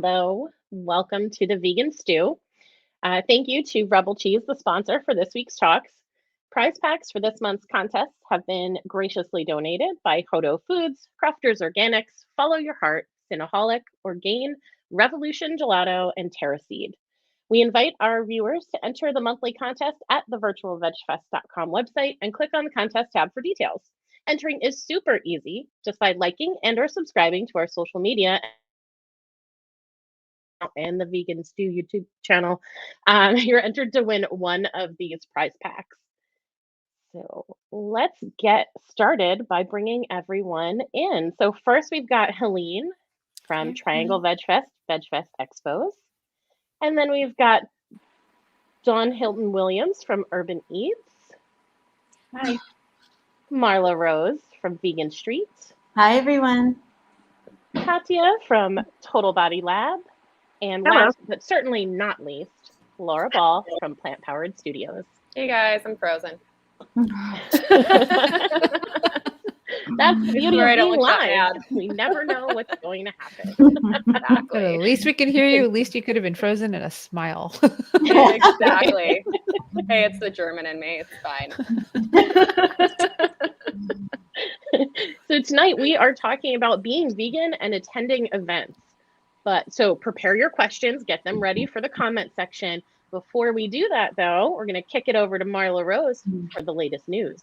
Hello, welcome to the Vegan Stew. Thank you to Rebel Cheese, the sponsor for this week's talks. Prize packs for this month's contest have been graciously donated by Hodo Foods, Crafters Organics, Follow Your Heart, Cinnaholic, Orgain, Revolution Gelato, and TerraSeed. We invite our viewers to enter the monthly contest at the virtualvegfest.com website and click on the contest tab for details. Entering is super easy just by liking and or subscribing to our social media and the Vegan Stew YouTube channel. You're entered to win one of these prize packs. So let's get started by bringing everyone in. So first we've got Helene from Triangle Veg Fest Expos. And then we've got Dawn Hilton Williams from Urban Eats. Hi. Marla Rose from Vegan Streets. Hi, everyone. Katya from Total Body Lab. And last but certainly not least, Laura Ball from Plant Powered Studios. Hey guys, I'm frozen. That's the beauty of being live. We never know what's going to happen. Exactly. At least we can hear you. At least you could have been frozen in a smile. Exactly. Hey, it's the German in me. It's fine. So tonight we are talking about being vegan and attending events. So prepare your questions, get them ready for the comment section. Before we do that, though, we're going to kick it over to Marla Rose for the latest news.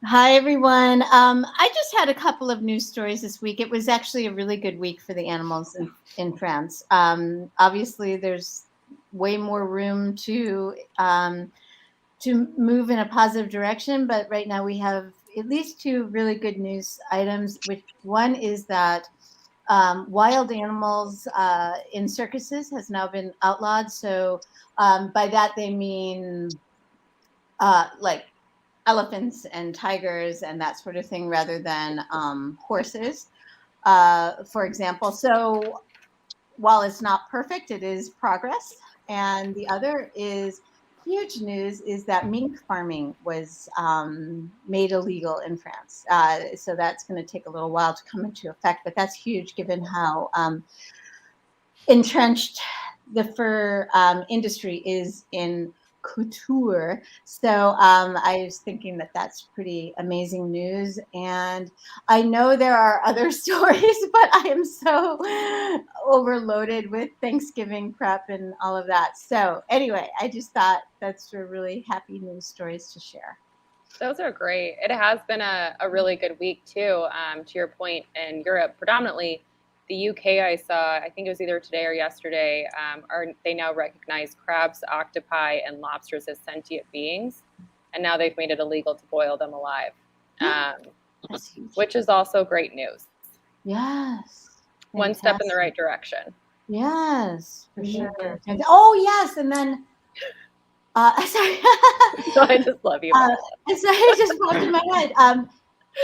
Hi, everyone. I just had a couple of news stories this week. It was actually a really good week for the animals in France. Obviously, there's way more room to move in a positive direction, but right now we have at least two really good news items. Which one is that wild animals in circuses has now been outlawed. So by that they mean like elephants and tigers and that sort of thing, rather than horses, for example. So while it's not perfect, it is progress. And the other is huge news is that mink farming was made illegal in France. So that's going to take a little while to come into effect, but that's huge given how entrenched the fur industry is in couture. So I was thinking that that's pretty amazing news. And I know there are other stories, but I am so overloaded with Thanksgiving prep and all of that. So anyway, I just thought that's a really happy news stories to share. Those are great. It has been a really good week too. To your point, in Europe, predominantly the UK, I saw, I think it was either today or yesterday, they now recognize crabs, octopi, and lobsters as sentient beings. And now they've made it illegal to boil them alive, which is also great news. Yes. One step in the right direction. Yes, for sure. Oh, yes. And then, sorry. I just love you. Sorry, it just popped in my head.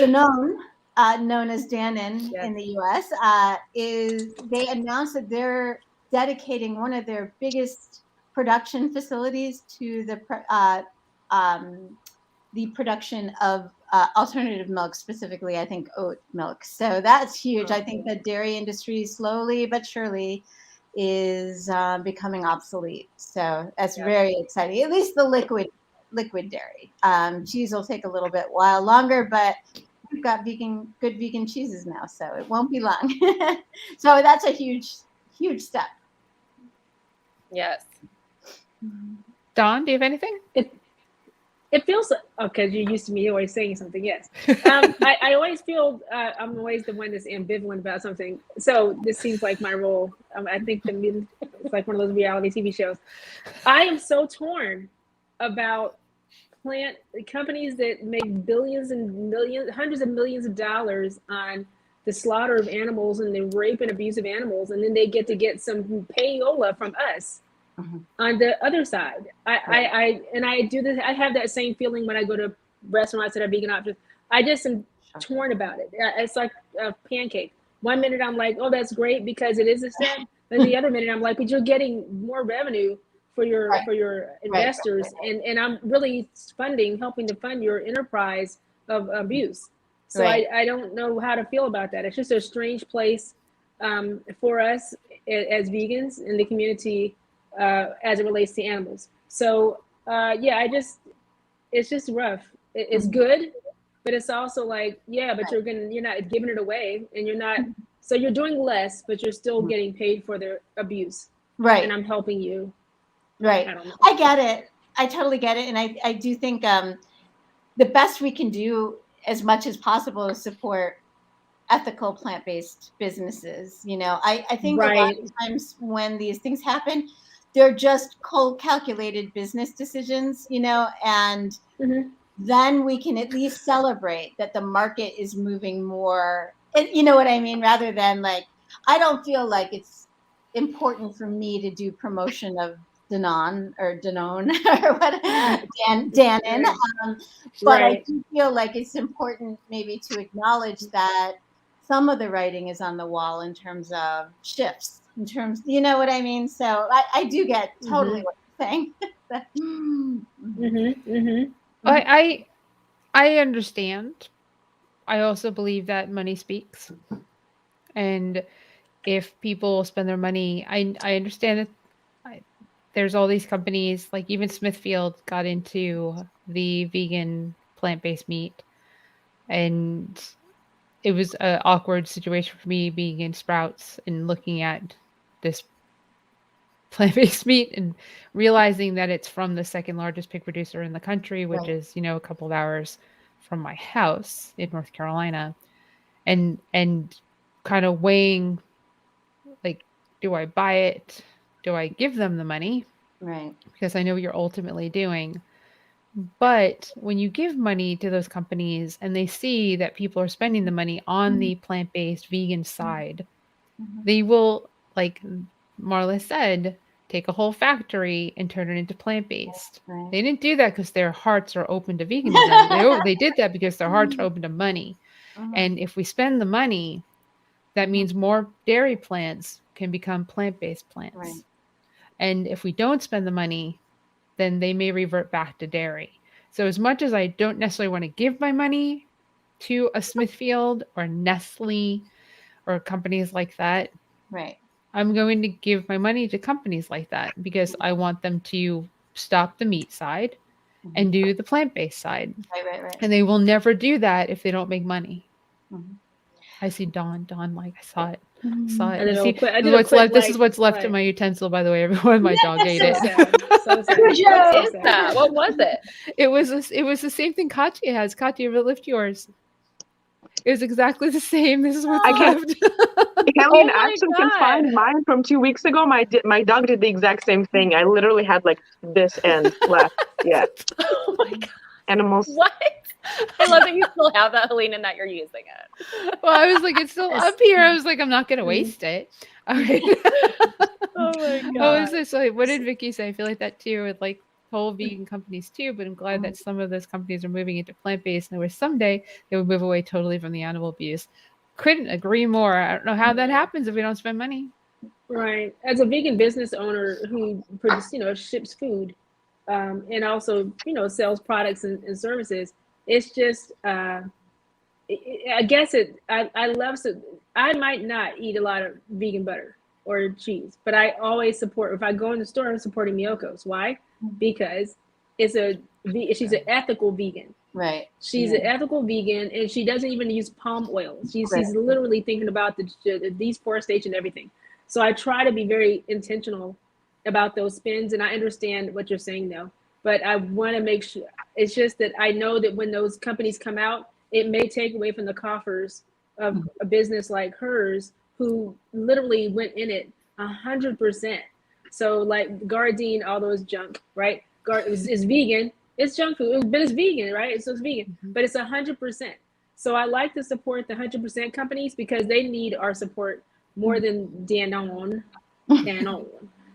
Danone, known as Dannon in the U.S., they announced that they're dedicating one of their biggest production facilities to the production of alternative milk, specifically, I think, oat milk. So that's huge. I think the dairy industry slowly but surely is becoming obsolete. So that's very exciting. At least the liquid dairy. Cheese will take a little bit while longer, but we've got good vegan cheeses now, so it won't be long. So that's a huge step. Yes. Dawn, do you have anything? It feels okay. You're used to me always saying something. Yes, I always feel I'm always the one that's ambivalent about something. So this seems like my role. I think it's like one of those reality TV shows. I am so torn about plant companies that make billions and millions, hundreds of millions of dollars on the slaughter of animals and the rape and abuse of animals, and then they get to get some payola from us. On the other side, I do this. I have that same feeling when I go to restaurants that are vegan options. I just am torn about it. It's like a pancake. One minute I'm like, oh, that's great because it is a step. Then the other minute I'm like, but you're getting more revenue for your investors, and I'm really helping to fund your enterprise of abuse. So I don't know how to feel about that. It's just a strange place for us as vegans in the community as it relates to animals. So it's just rough. It's good, but it's also like, yeah, but you're not giving it away, and you're not. So you're doing less, but you're still getting paid for their abuse. Right. And I'm helping you. Right. I don't know. I get it. I totally get it. And I do think the best we can do as much as possible is support ethical plant-based businesses. I think a lot of times when these things happen, they're just cold calculated business decisions, and then we can at least celebrate that the market is moving more, you know what I mean? Rather than I don't feel like it's important for me to do promotion of Danone or what, Dannon. But I do feel like it's important maybe to acknowledge that some of the writing is on the wall in terms of shifts, you know what I mean? So I do get totally what you're saying. I understand. I also believe that money speaks. And if people spend their money, I understand that there's all these companies, like even Smithfield got into the vegan plant-based meat. And it was an awkward situation for me being in Sprouts and looking at this plant-based meat and realizing that it's from the second largest pig producer in the country, which is, a couple of hours from my house in North Carolina, and kind of weighing, like, do I buy it? Do I give them the money? Right. Because I know what you're ultimately doing. But when you give money to those companies and they see that people are spending the money on the plant-based vegan side, they will, like Marla said, take a whole factory and turn it into plant-based. Right. They didn't do that because their hearts are open to veganism. They did that because their hearts are open to money. And if we spend the money, that means more dairy plants can become plant-based plants. Right. And if we don't spend the money, then they may revert back to dairy. So as much as I don't necessarily want to give my money to a Smithfield or Nestle or companies like that, right, I'm going to give my money to companies like that because I want them to stop the meat side and do the plant-based side. Right. And they will never do that if they don't make money. Mhm. I see Dawn, like I saw it. This is what's left in my utensil, by the way, everyone. My dog ate it. So sad. What is that? What was it? It was the same thing Katya has. Katya, lift yours. It was exactly the same. This is what's left. Kelly and Ashton can find mine from 2 weeks ago. My dog did the exact same thing. I literally had like this end left. Yeah. Oh my God. Animals. What? I love that you still have that, Helene, and that you're using it. Well, I was like, it's still up here. I was like, I'm not going to waste it. All right. Oh my God. Oh, is this like, what did Vicky say? I feel like that too with like whole vegan companies too, but I'm glad that some of those companies are moving into plant-based, and there was someday they would move away totally from the animal abuse. Couldn't agree more. I don't know how that happens if we don't spend money. Right. As a vegan business owner who ships food, and also, sells products and services, it's just, I guess I love, I might not eat a lot of vegan butter or cheese, but I always support, if I go in the store, I'm supporting Miyoko's. Why? Because she's an ethical vegan. Right. She's an ethical vegan, and she doesn't even use palm oil. She's literally thinking about the deforestation and everything. So I try to be very intentional about those spins, and I understand what you're saying though, but I want to make sure, it's just that I know that when those companies come out, it may take away from the coffers of a business like hers, who literally went in it 100%. So like Gardein, all those junk, right? It's vegan, it's junk food, but it's vegan, right? So it's vegan, but it's 100%. So I like to support the 100% companies because they need our support more than Danone.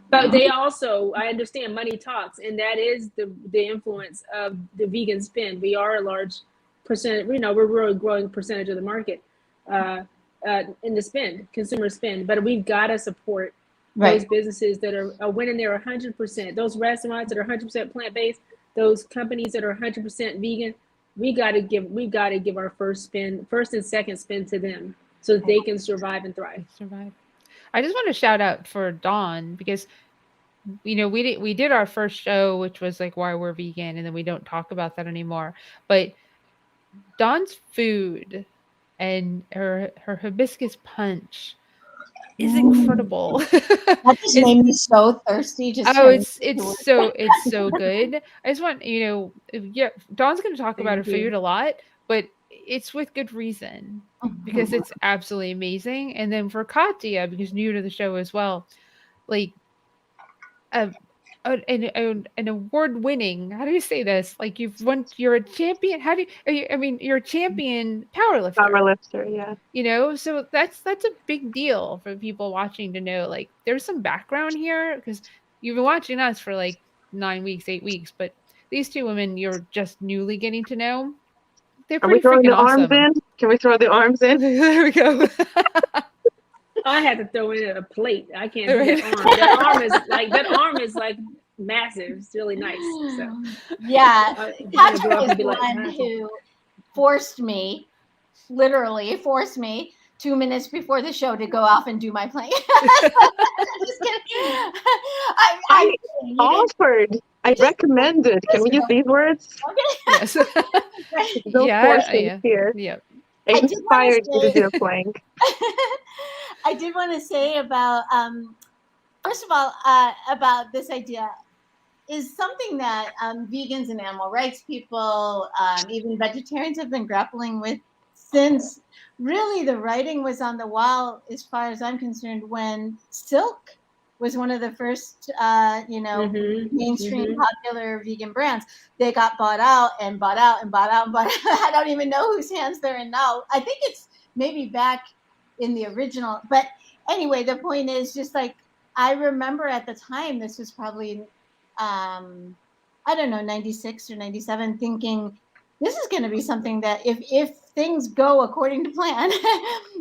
But they also, I understand money talks, and that is the influence of the vegan spend. We are a large percent, we're really growing percentage of the market in the spend, consumer spend, but we've got to support those businesses that are winning there 100%. Those restaurants that are 100% plant-based, those companies that are 100% vegan, we got to give our first and second spin to them so that they can survive and thrive. I just want to shout out for Dawn because we did our first show, which was like why we're vegan, and then we don't talk about that anymore. But Dawn's food and her hibiscus punch is incredible. That just made me so thirsty. Just Oh, hearing it's so good. I just want yeah, Dawn's going to talk about her Thank you. food a lot, but it's with good reason because it's absolutely amazing. And then for Katya, because new to the show as well, like an award-winning, how do you say this? Like you're a champion. You're a champion powerlifter. Powerlifter, yeah. So that's a big deal for people watching to know, like, there's some background here because you've been watching us for like 9 weeks, 8 weeks, but these two women you're just newly getting to know. They're Are we pretty throwing freaking the arms awesome. in? Can we throw the arms in? There we go. I had to throw in a plate. I can't do that arm. That arm is like massive. It's really nice. So yeah, I'm gonna go Patrick up is and be the like, one who literally forced me 2 minutes before the show to go off and do my plank. Just kidding. I offered. I recommended. Can we use these words? Yes. Don't force things Yeah. here. Yep. I inspired you to do a plank. I did want to say about, first of all, about this idea is something that vegans and animal rights people, even vegetarians have been grappling with since really the writing was on the wall, as far as I'm concerned, when Silk was one of the first, mainstream popular vegan brands. They got bought out and bought out and bought out and bought out. I don't even know whose hands they're in now. I think it's maybe back in the original. But anyway, the point is just like, I remember at the time, this was probably, I don't know, 96 or 97, thinking this is going to be something that if things go according to plan,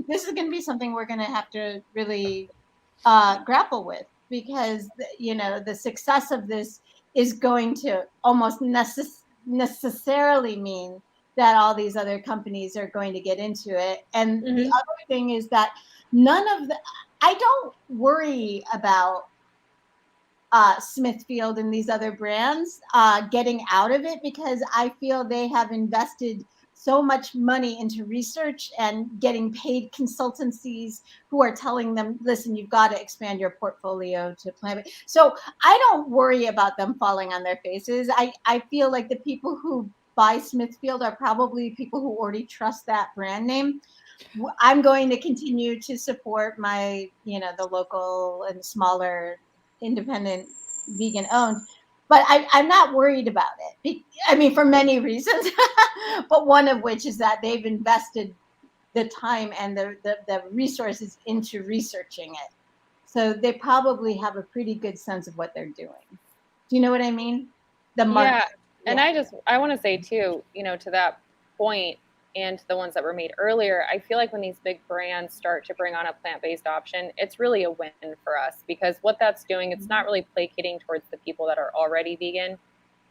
this is going to be something we're going to have to really grapple with, because the success of this is going to almost necessarily mean that all these other companies are going to get into it. And the other thing is that I don't worry about Smithfield and these other brands getting out of it, because I feel they have invested so much money into research and getting paid consultancies who are telling them, listen, you've got to expand your portfolio to plant-based. So I don't worry about them falling on their faces. I feel like the people who buy Smithfield are probably people who already trust that brand name. I'm going to continue to support my, the local and smaller independent vegan owned, but I'm not worried about it. I mean, for many reasons, but one of which is that they've invested the time and the resources into researching it. So they probably have a pretty good sense of what they're doing. Do you know what I mean? The market. Yeah. And I want to say too, to that point, and to the ones that were made earlier, I feel like when these big brands start to bring on a plant-based option, it's really a win for us, because what that's doing, it's not really placating towards the people that are already vegan.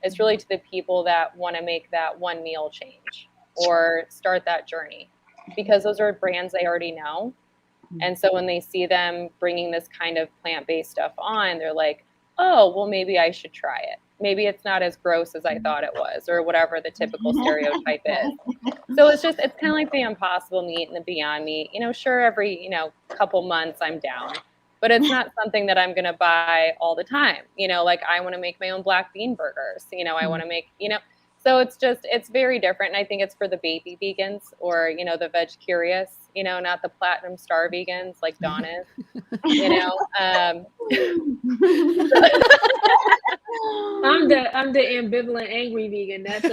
It's really to the people that want to make that one meal change or start that journey, because those are brands they already know. And so when they see them bringing this kind of plant-based stuff on, they're like, oh, well, maybe I should try it. Maybe it's not as gross as I thought it was, or whatever the typical stereotype is. So it's kind of like the Impossible Meat and the Beyond Meat. Sure, every, couple months I'm down, but it's not something that I'm going to buy all the time. Like I want to make my own black bean burgers. I want to make, so it's very different. And I think it's for the baby vegans, or, the veg curious, not the platinum star vegans like Dawn is, I'm the ambivalent angry vegan. That's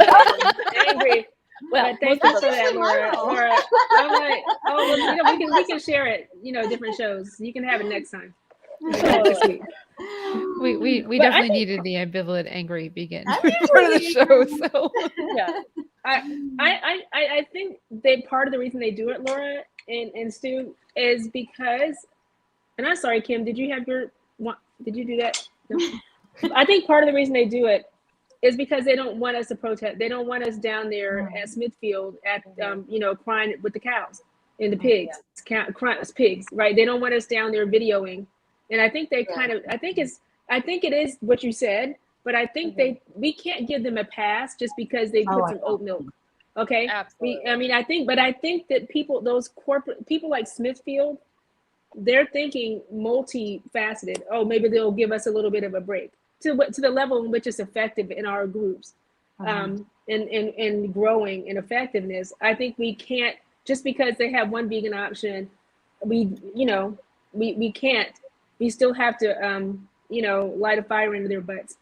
angry. Well, thank you for that, Laura. I'm like, we can share it. Different shows. You can have it next time. Next week. We definitely needed the ambivalent angry vegan part of the show. So yeah, I think part of the reason they do it, Laura and Stu, is because, and I'm sorry, Kim, did you do that? No. I think part of the reason they do it is because they don't want us to protest. They don't want us down there at Smithfield at crying with the cows. and the pigs, pigs, right? They don't want us down there videoing, and I think they kind of, I think it is what you said, but I think we can't give them a pass just because they put some oat milk. Okay. Absolutely. I think that those corporate people like Smithfield, they're thinking multifaceted. Oh, maybe they'll give us a little bit of a break to the level in which it's effective in our groups, and growing in effectiveness. I think we can't, just because they have one vegan option, we can't. We still have to light a fire into their butts.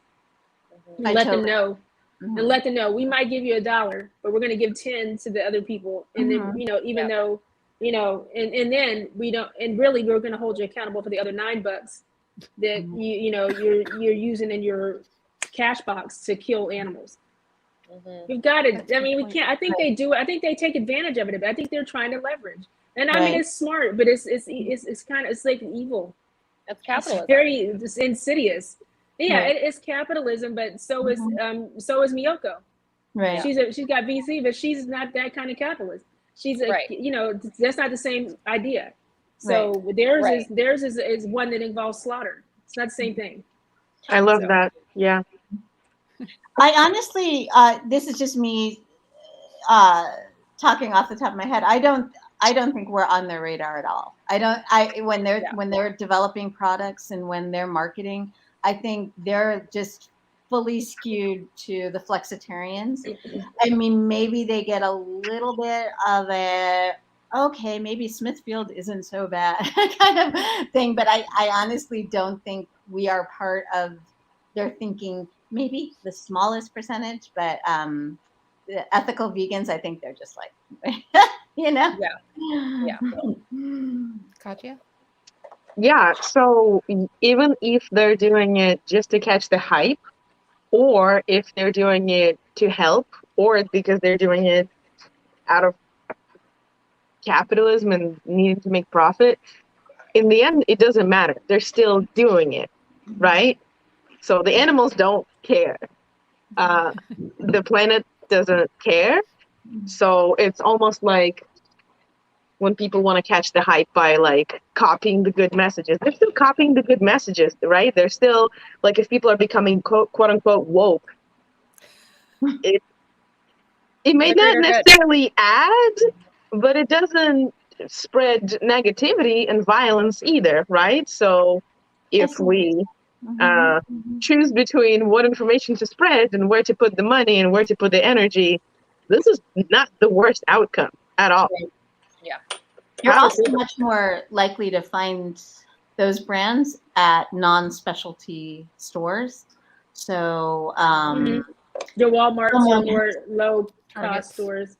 And let them know. And let them know we might give you $1, but we're going to give 10 to the other people. And then, even though, and then we don't, and really we're going to hold you accountable for the other $9 that you're using in your cash box to kill animals. We've got to, we can't, I think they do, I think they take advantage of it, but I think they're trying to leverage. And I mean, it's smart, but it's kind of, it's like evil. That's capitalism. It's very insidious. Yeah, it's capitalism, but so is Miyoko. Right. She's got VC, but she's not that kind of capitalist. She's that's not the same idea. So theirs is one that involves slaughter. It's not the same thing. I love that. Yeah. I honestly, this is just me talking off the top of my head. I don't think we're on their radar at all. When they're developing products and when they're marketing, I think they're just fully skewed to the flexitarians. I mean, maybe they get a little bit of okay, maybe Smithfield isn't so bad kind of thing, but I honestly don't think we are part of their thinking. Maybe the smallest percentage, but the ethical vegans, I think they're just like, Yeah. Katya? Yeah, so even if they're doing it just to catch the hype, or if they're doing it to help, or because they're doing it out of capitalism and needing to make profit, in the end, it doesn't matter. They're still doing it, right? So the animals don't care. The planet doesn't care. So it's almost like when people want to catch the hype by like copying the good messages, they're still copying the good messages, right? They're still like, if people are becoming quote unquote woke, it may not necessarily add, but it doesn't spread negativity and violence either, right? So if we choose between what information to spread and where to put the money and where to put the energy, this is not the worst outcome at all. Yeah. You're also much more likely to find those brands at non-specialty stores. So the Walmarts or more low-cost stores.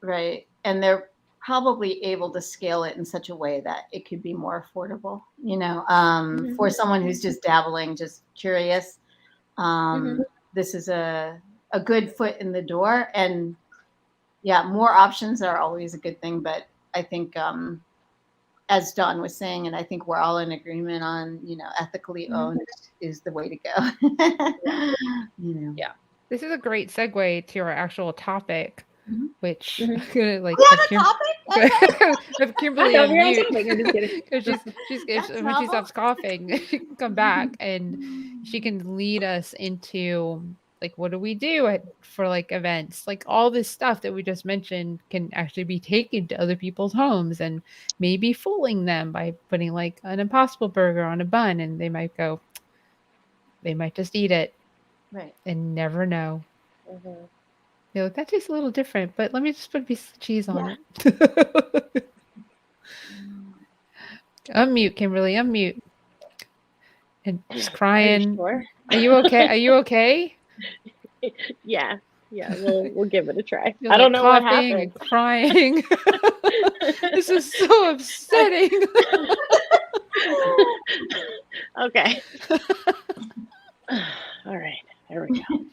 Right. And they're probably able to scale it in such a way that it could be more affordable, for someone who's just dabbling, just curious. This is a good foot in the door. And yeah, more options are always a good thing. But I think, as Dawn was saying, and I think we're all in agreement on, ethically owned is the way to go. Yeah. This is a great segue to our actual topic, which I'm gonna like have Kimberly on mute because when she stops coughing, she can come back and she can lead us into like, what do we do for like events, like all this stuff that we just mentioned can actually be taken to other people's homes and maybe fooling them by putting like an Impossible Burger on a bun, and they might just eat it, right, and never know. They're like, that tastes a little different, but let me just put a piece of cheese on it. Unmute, Kimberly, unmute. And she's crying. Sure? Are you okay? Are you okay? Yeah, we'll give it a try. You're I don't like know what coughing happened. and crying. This is so upsetting. Okay. All right, there we go.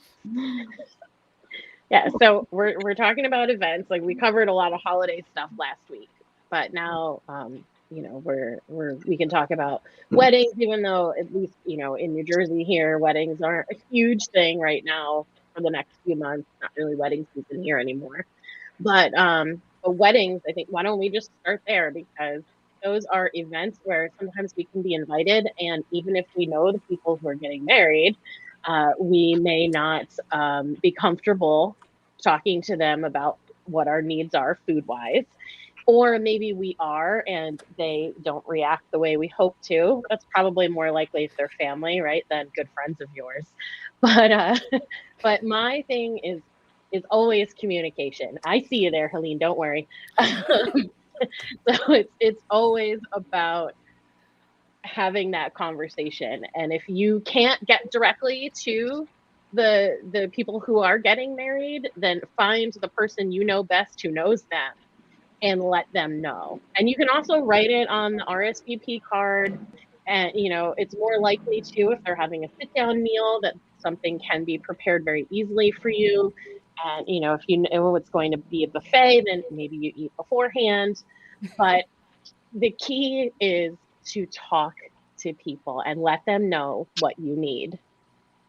Yeah, so we're talking about events. Like, we covered a lot of holiday stuff last week, but now we can talk about weddings, even though at least in New Jersey here, weddings aren't a huge thing right now for the next few months. Not really wedding season here anymore. But But weddings, I think, why don't we just start there? Because those are events where sometimes we can be invited, and even if we know the people who are getting married, we may not be comfortable talking to them about what our needs are food wise. Or maybe we are and they don't react the way we hope to. That's probably more likely if they're family, right, than good friends of yours. But but my thing is always communication. I see you there, Helene, don't worry. So it's always about having that conversation. And if you can't get directly to the people who are getting married, then find the person you know best who knows them and let them know. And you can also write it on the RSVP card. And, you know, it's more likely to, if they're having a sit down meal, that something can be prepared very easily for you. And, you know, if you know it's going to be a buffet, then maybe you eat beforehand. But the key is to talk to people and let them know what you need.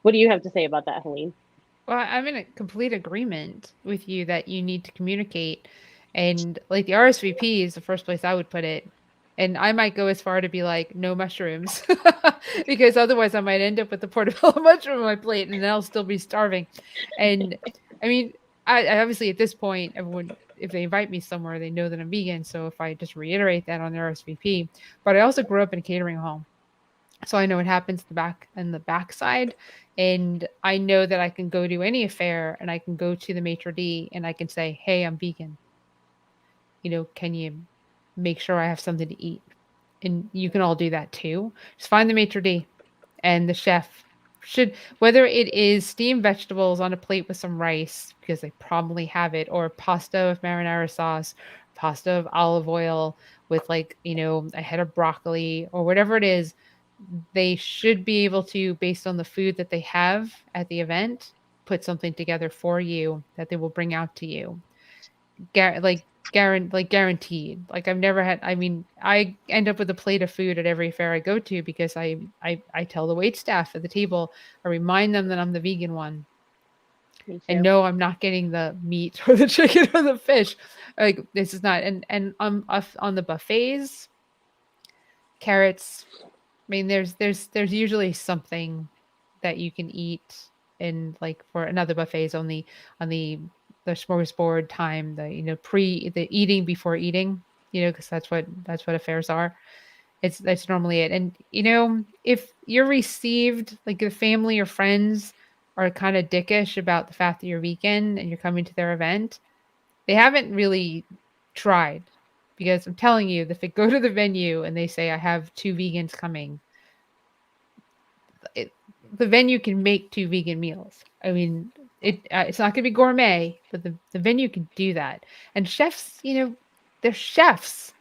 What do you have to say about that, Helene? Well, I'm in a complete agreement with you that you need to communicate. And like the RSVP is the first place I would put it. And I might go as far to be like, no mushrooms, because otherwise I might end up with a portobello mushroom on my plate and then I'll still be starving. And I mean, I obviously at this point, everyone, if they invite me somewhere, they know that I'm vegan. So if I just reiterate that on the RSVP, but I also grew up in a catering home. So I know what happens in the backside. And I know that I can go to any affair and I can go to the maitre d' and I can say, hey, I'm vegan. You know, can you make sure I have something to eat? And you can all do that too. Just find the maitre d' and the chef should, whether it is steamed vegetables on a plate with some rice, because they probably have it, or pasta with marinara sauce, pasta of olive oil with like, you know, a head of broccoli or whatever it is, they should be able to, based on the food that they have at the event, put something together for you that they will bring out to you. Guaranteed. Like I've never had. I mean, I end up with a plate of food at every fair I go to because I tell the wait staff at the table, I remind them that I'm the vegan one, and no, I'm not getting the meat or the chicken or the fish. Like this is not. And on the buffets, carrots. I mean, there's usually something that you can eat in, like for another buffets on the smorgasbord time, the, you know, the eating before eating, you know, because that's what affairs are. That's normally it. And you know, if you're received, like your family or friends are kind of dickish about the fact that you're vegan and you're coming to their event, they haven't really tried. Because I'm telling you, if they go to the venue and they say, I have 2 vegans coming, the venue can make 2 vegan meals. I mean, it's not going to be gourmet, but the venue can do that. And chefs, you know, they're chefs.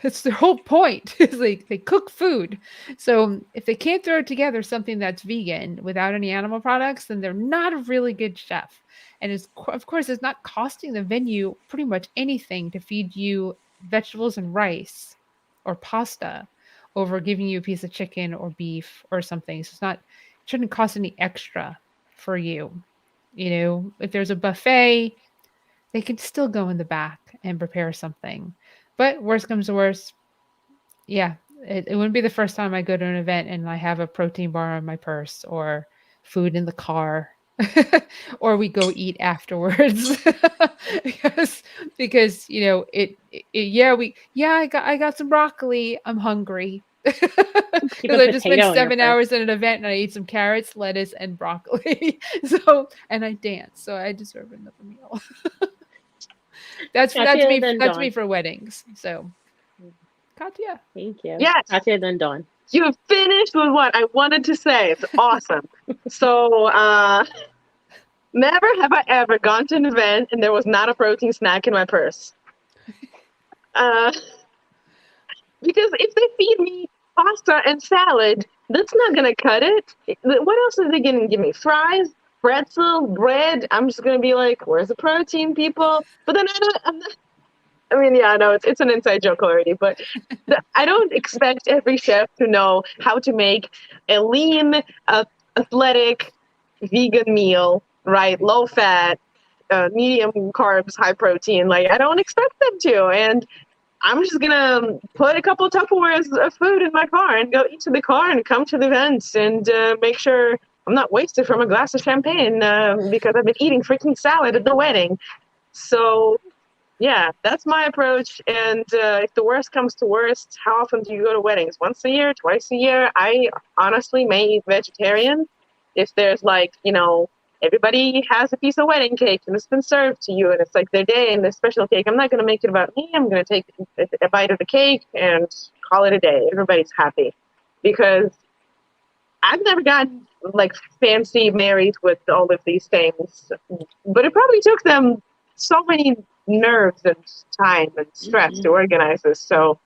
That's their whole point. Is like they cook food. So if they can't throw together something that's vegan without any animal products, then they're not a really good chef. And of course, it's not costing the venue pretty much anything to feed you vegetables and rice or pasta over giving you a piece of chicken or beef or something. So it shouldn't cost any extra for you. You know, if there's a buffet, they can still go in the back and prepare something. But worst comes to worst, yeah, it wouldn't be the first time I go to an event and I have a protein bar in my purse or food in the car. Or we go eat afterwards. because you know I got some broccoli, I'm hungry. Because I just spent 7 hours at an event and I ate some carrots, lettuce, and broccoli. And I danced, so I deserve another meal. That's me for weddings. So Katya, thank you. Yes, Katya, then Dawn. You finished with what I wanted to say. It's awesome. So never have I ever gone to an event and there was not a protein snack in my purse. Because if they feed me pasta and salad, that's not gonna cut it. What else are they gonna give me? Fries, pretzel, bread? I'm just gonna be like, where's the protein, people? But then I mean, yeah, I know it's an inside joke already, but I don't expect every chef to know how to make a lean, athletic, vegan meal, right? Low fat, medium carbs, high protein. Like, I don't expect them to. And I'm just gonna put a couple Tupperwares of food in my car and go eat to the car and come to the events and make sure I'm not wasted from a glass of champagne because I've been eating freaking salad at the wedding. So, yeah, that's my approach. And if the worst comes to worst, how often do you go to weddings? Once a year, twice a year? I honestly may eat vegetarian if there's like, everybody has a piece of wedding cake and it's been served to you and it's like their day and the special cake. I'm not going to make it about me. I'm going to take a bite of the cake and call it a day. Everybody's happy because I've never gotten like fancy married with all of these things, but it probably took them so many nerves and time and stress to organize this. So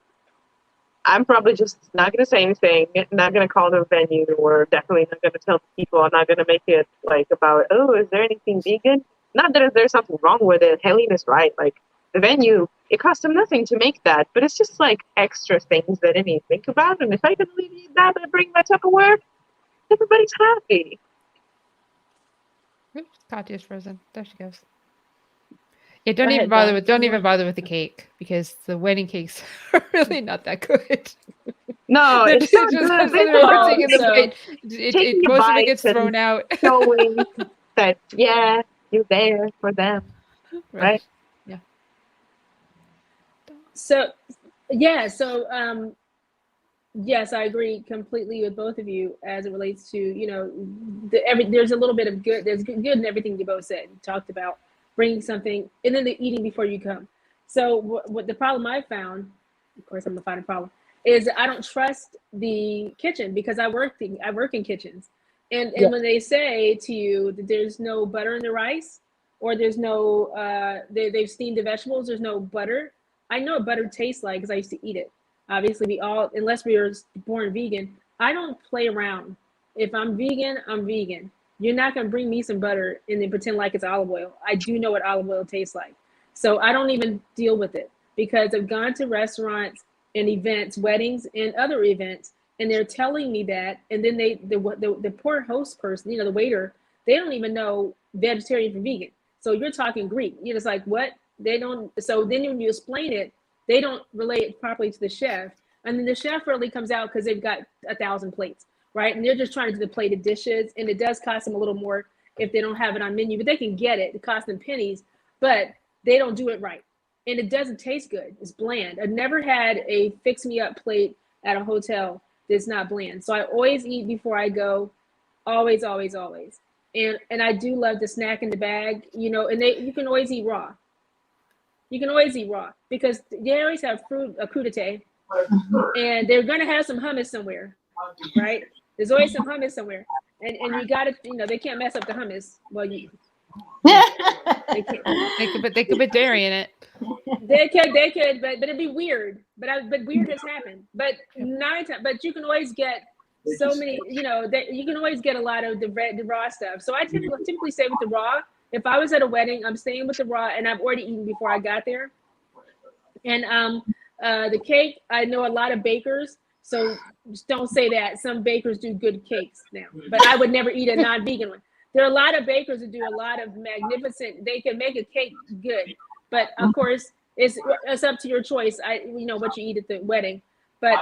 I'm probably just not going to say anything, not going to call the venue, or definitely not going to tell people. I'm not going to make it like about, oh, is there anything vegan? Not that there's something wrong with it. Helene is right. Like the venue, it cost them nothing to make that, but it's just like extra things that I need to think about. And if I can alleviate that by bringing my Tupperware, everybody's happy. Oops, Katya's frozen. There she goes. Yeah, don't Go even ahead, bother Jen. with the cake because the wedding cakes are really not that good. No, They're it's not just good. absolutely It's not taking the so- plate. taking a Most of it bite gets and- thrown out. showing that, yeah, you're there for them. Right. So, yeah. So, yes, I agree completely with both of you as it relates to, there's a little bit of good. There's good in everything you both said. You talked about bringing something and then the eating before you come. So what the problem I found, of course, I'm gonna find a problem, is I don't trust the kitchen because I work in kitchens, and when they say to you that there's no butter in the rice or there's no they've steamed the vegetables, there's no butter. I know what butter tastes like because I used to eat it. Obviously, we all, unless we were born vegan, I don't play around. If I'm vegan, I'm vegan. You're not gonna bring me some butter and then pretend like it's olive oil. I do know what olive oil tastes like, so I don't even deal with it because I've gone to restaurants and events, weddings and other events, and they're telling me that, and then the poor host person, the waiter, they don't even know vegetarian from vegan. So you're talking Greek. You're just like, what? They don't. So then when you explain it, they don't relate it properly to the chef. And then the chef really comes out because they've got 1,000 plates, right? And they're just trying to do the plated dishes. And it does cost them a little more if they don't have it on menu, but they can get it. It costs them pennies, but they don't do it right. And it doesn't taste good. It's bland. I've never had a fix me up plate at a hotel that's not bland. So I always eat before I go. Always, always, always. And I do love the snack in the bag, and you can always eat raw. You can always eat raw because they always have a crudité, and they're gonna have some hummus somewhere, right? There's always some hummus somewhere, and you gotta, they can't mess up the hummus. Well, they can't. They could put dairy in it. They could, but it'd be weird. But weird has happened. But but you can always get so many, you can always get a lot of the raw stuff. So I typically stay with the raw. If I was at a wedding, I'm staying with the raw, and I've already eaten before I got there. And the cake, I know a lot of bakers, so just don't say that. Some bakers do good cakes now, but I would never eat a non-vegan one. There are a lot of bakers who do a lot of magnificent. They can make a cake good, but of course, it's up to your choice. What you eat at the wedding, but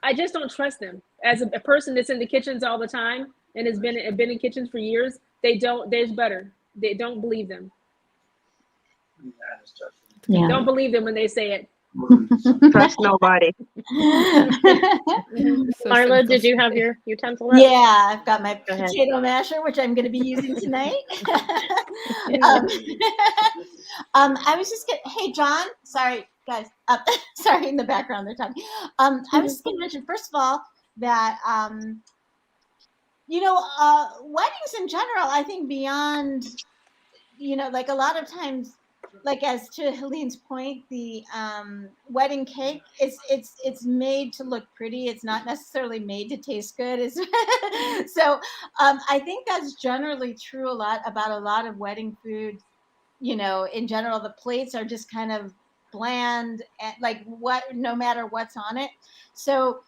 I just don't trust them. As a person that's in the kitchens all the time and has been in kitchens for years, there's butter. They don't believe them. Yeah. Don't believe them when they say it. Trust nobody. Marla, did you have your utensil ready? Yeah, I've got my Go ahead. potato masher, which I'm going to be using tonight. I was just going to, hey, John, sorry, guys. Sorry, in the background, they're talking. I was just going to mention, first of all, that, weddings in general, I think beyond, like a lot of times, like as to Helene's point, the wedding cake it's made to look pretty. It's not necessarily made to taste good. So I think that's generally true a lot about a lot of wedding food. In general, the plates are just kind of bland, and no matter what's on it. So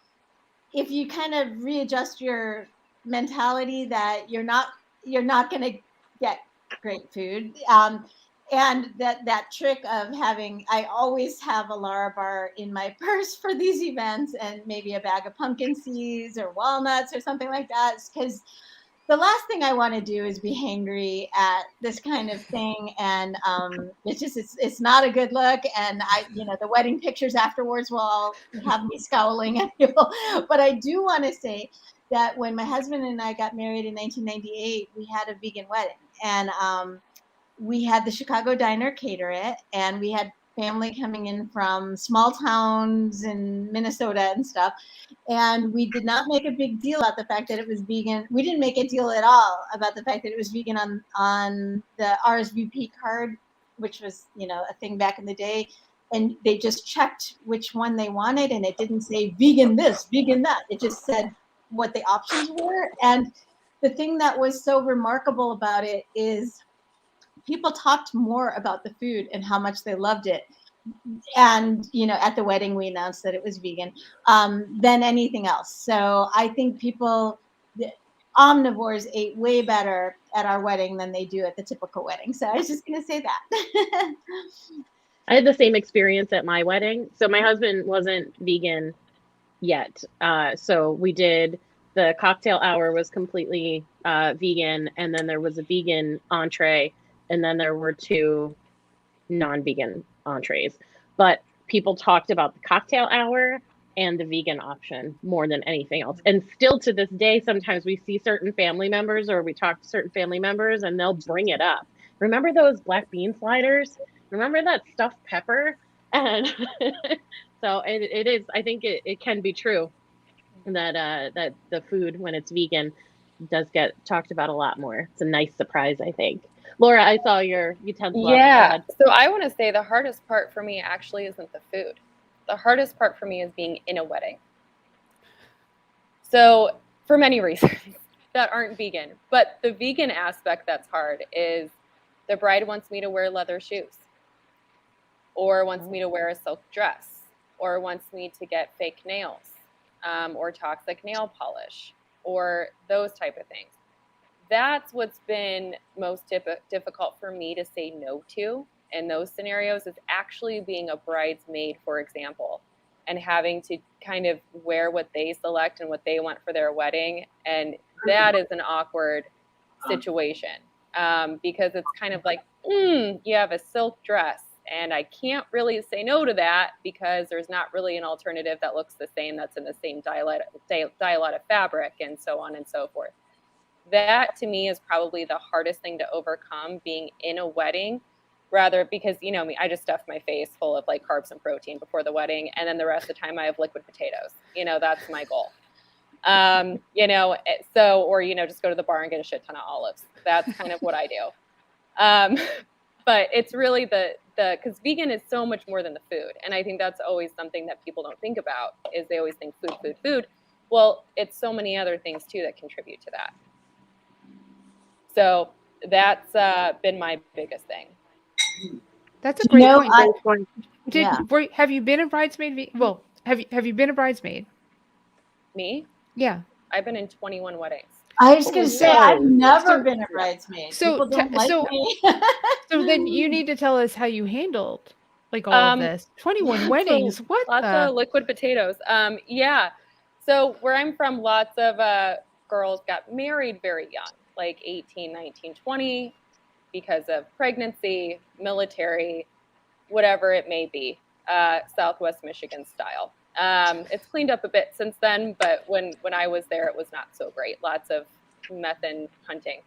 if you kind of readjust your mentality that you're not going to get great food. And that trick of having, I always have a Lara bar in my purse for these events, and maybe a bag of pumpkin seeds or walnuts or something like that, because the last thing I want to do is be hangry at this kind of thing, and it's not a good look. And the wedding pictures afterwards will all have me scowling at people. But I do want to say that when my husband and I got married in 1998, we had a vegan wedding, and we had the Chicago Diner cater it, and we had family coming in from small towns in Minnesota and stuff. And we did not make a big deal about the fact that it was vegan. We didn't make a deal at all about the fact that it was vegan on the RSVP card, which was, a thing back in the day. And they just checked which one they wanted, and it didn't say vegan this, vegan that. It just said what the options were. And the thing that was so remarkable about it is people talked more about the food and how much they loved it. And, at the wedding, we announced that it was vegan than anything else. So I think the omnivores ate way better at our wedding than they do at the typical wedding. So I was just going to say that. I had the same experience at my wedding. So my husband wasn't vegan yet. So we did, the cocktail hour was completely vegan, and then there was a vegan entree, and then there were 2 non-vegan entrees. But people talked about the cocktail hour and the vegan option more than anything else. And still to this day, sometimes we see certain family members, or we talk to certain family members, and they'll bring it up. Remember those black bean sliders? Remember that stuffed pepper? And so it is, I think it can be true that that the food, when it's vegan, does get talked about a lot more. It's a nice surprise, I think. Laura, I saw your utensil. Yeah. So I want to say the hardest part for me actually isn't the food. The hardest part for me is being in a wedding. So for many reasons that aren't vegan, but the vegan aspect that's hard is the bride wants me to wear leather shoes, or wants me to wear a silk dress, or wants me to get fake nails, or toxic nail polish, or those type of things. That's what's been most difficult for me to say no to in those scenarios, is actually being a bridesmaid, for example, and having to kind of wear what they select and what they want for their wedding. And that is an awkward situation, because it's kind of like, you have a silk dress, and I can't really say no to that because there's not really an alternative that looks the same, that's in the same dialect of fabric, and so on and so forth. That to me is probably the hardest thing to overcome, being in a wedding, rather, because me, I just stuff my face full of like carbs and protein before the wedding, and then the rest of the time I have liquid potatoes. That's my goal. Or just go to the bar and get a shit ton of olives. That's kind of what I do. But it's really because vegan is so much more than the food. And I think that's always something that people don't think about, is they always think food. Well, it's so many other things too that contribute to that. So that's been my biggest thing. That's a great point. Have you been a bridesmaid? Well, have you been a bridesmaid? Me? Yeah. I've been in 21 weddings. I was going to say, I've never been a bridesmaid. So, People don't like me. So then you need to tell us how you handled all of this. 21 weddings. What? Lots of liquid potatoes. Yeah. So where I'm from, lots of girls got married very young, like 18, 19, 20, because of pregnancy, military, whatever it may be, Southwest Michigan style. It's cleaned up a bit since then, but when I was there, it was not so great. Lots of meth and hunting.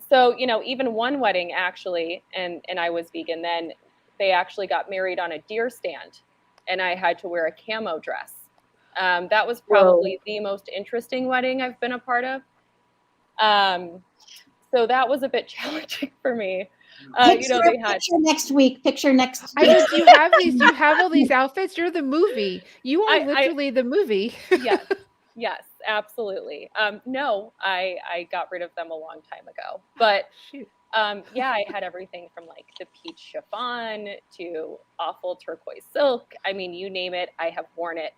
So, even one wedding actually, and I was vegan then, they actually got married on a deer stand, and I had to wear a camo dress. That was probably the most interesting wedding I've been a part of. So that was a bit challenging for me. Picture next week. Picture next week. You have all these outfits. You're the movie. You are literally the movie. Yes, absolutely. No, I got rid of them a long time ago. But I had everything from like the peach chiffon to awful turquoise silk. I mean, you name it, I have worn it.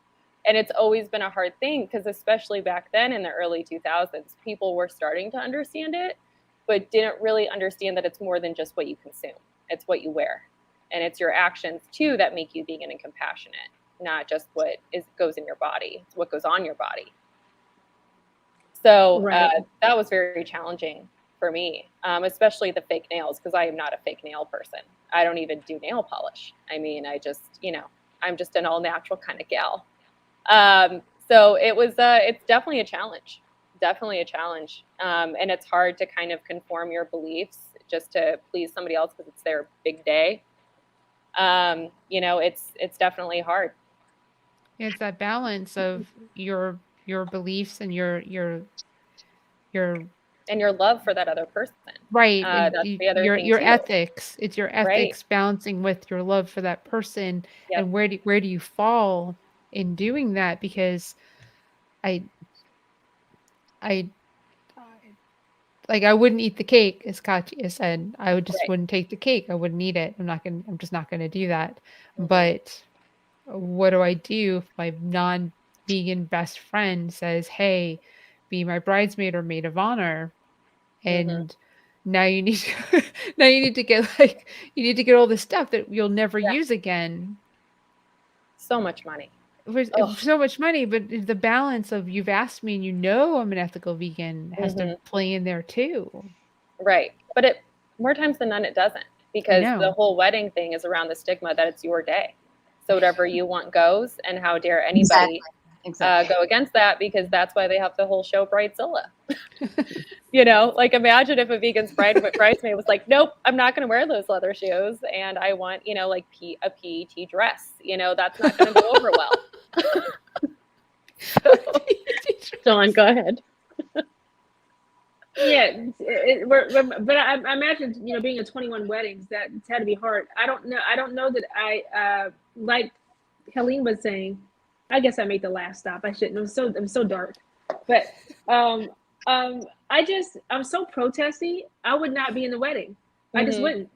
And it's always been a hard thing, because especially back then in the early 2000s, people were starting to understand it. but didn't really understand that it's more than just what you consume. It's what you wear. And it's your actions too that make you vegan and compassionate, not just what goes in your body, it's what goes on your body. So that was very challenging for me, especially the fake nails, because I am not a fake nail person. I don't even do nail polish. I mean, I just, I'm just an all natural kind of gal. So it was, it's definitely a challenge. Definitely a challenge. And it's hard to kind of conform your beliefs just to please somebody else because it's their big day. It's definitely hard. It's that balance of your beliefs and your and your love for that other person. Right. That's the other thing your too. ethics. It's your ethics balancing with your love for that person. Yep. And where do you fall in doing that? Because I wouldn't eat the cake, as Katya said. I would just wouldn't take the cake. I wouldn't eat it. I'm just not gonna do that. Mm-hmm. But what do I do if my non-vegan best friend says, hey, be my bridesmaid or maid of honor? And now you need to get all this stuff that you'll never use again. So much money. So much money, but the balance of you've asked me and I'm an ethical vegan has to play in there too. Right. But more times than none it doesn't, because the whole wedding thing is around the stigma that it's your day. So whatever you want goes, and how dare anybody go against that, because that's why they have the whole show Bridezilla. Like imagine if a vegan's bridesmaid was like, nope, I'm not going to wear those leather shoes, and I want, like a PET dress. That's not going to go over well. Dawn, go ahead. Yeah, but I imagine, being at 21 weddings, that it's had to be hard. I don't know that I like Helene was saying. I guess I made the last stop. I shouldn't. I'm so dark, but I'm so protesty. I would not be in the wedding. I just wouldn't.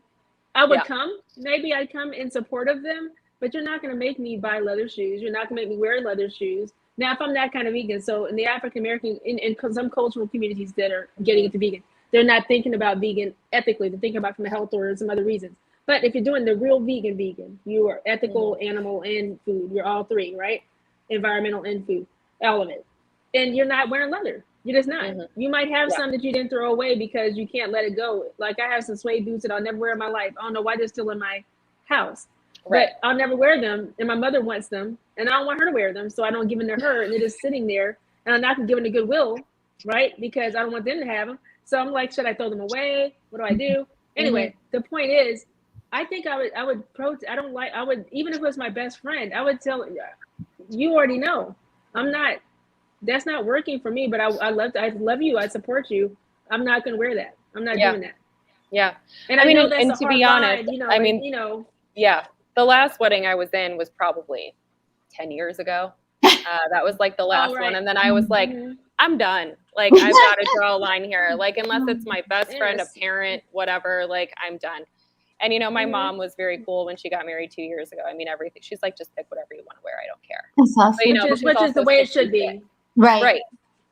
I would come. Maybe I'd come in support of them, but you're not going to make me buy leather shoes. You're not going to make me wear leather shoes. Now, if I'm that kind of vegan, so in the African American, in some cultural communities that are getting into vegan, they're not thinking about vegan ethically. They're thinking about from a health or some other reasons. But if you're doing the real vegan, you are ethical, animal, and food. You're all three, right? Environmental and food, all of it. And you're not wearing leather. You're just not. You might have some that you didn't throw away because you can't let it go. Like I have some suede boots that I'll never wear in my life. I don't know why they're still in my house. Right. But I'll never wear them, and my mother wants them, and I don't want her to wear them, so I don't give them to her, and they're just sitting there, and I'm not gonna give them to Goodwill, right? Because I don't want them to have them. So I'm like, should I throw them away? What do I do? Anyway, the point is, I think I would protest. I would, even if it was my best friend, I would tell you already know, that's not working for me, but I love you, I support you. I'm not gonna wear that. I'm not doing that. Yeah. And I know that's and a to hard be honest, line, yeah. The last wedding I was in was probably 10 years ago. That was like the last one. And then I was like, I'm done. Like, I've got to draw a line here. Like, unless it's my best friend, a parent, whatever, like, I'm done. And, my mom was very cool when she got married 2 years ago. I mean, everything. She's like, just pick whatever you want to wear. I don't care. That's awesome. But, which is the way it should be. Right.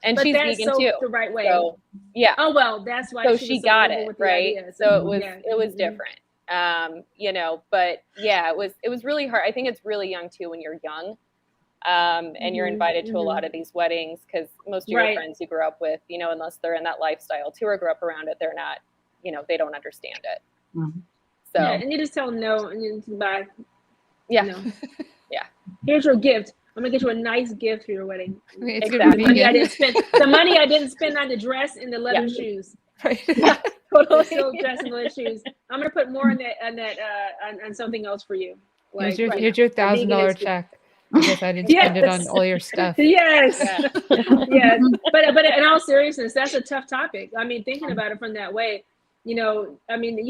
And but she's that's vegan too. The right way. So, yeah. Oh, well, that's why. So she got it, right? So it was different. But yeah, it was really hard. I think it's really young too when you're young, and you're invited to a lot of these weddings, because most of your friends you grew up with, unless they're in that lifestyle too or grew up around it, they're not, they don't understand it. So and you just tell them no, and you buy. Yeah, yeah. Here's your gift. I'm gonna get you a nice gift for your wedding. It's exactly. The money I didn't spend on the dress and the leather shoes. Right. Yeah, totally. Still dress and leather shoes. I'm gonna put more on something else for you. Like, here's your $1,000 check. Because I didn't spend it on all your stuff. Yes. Yes. But in all seriousness, that's a tough topic. I mean, thinking about it from that way, you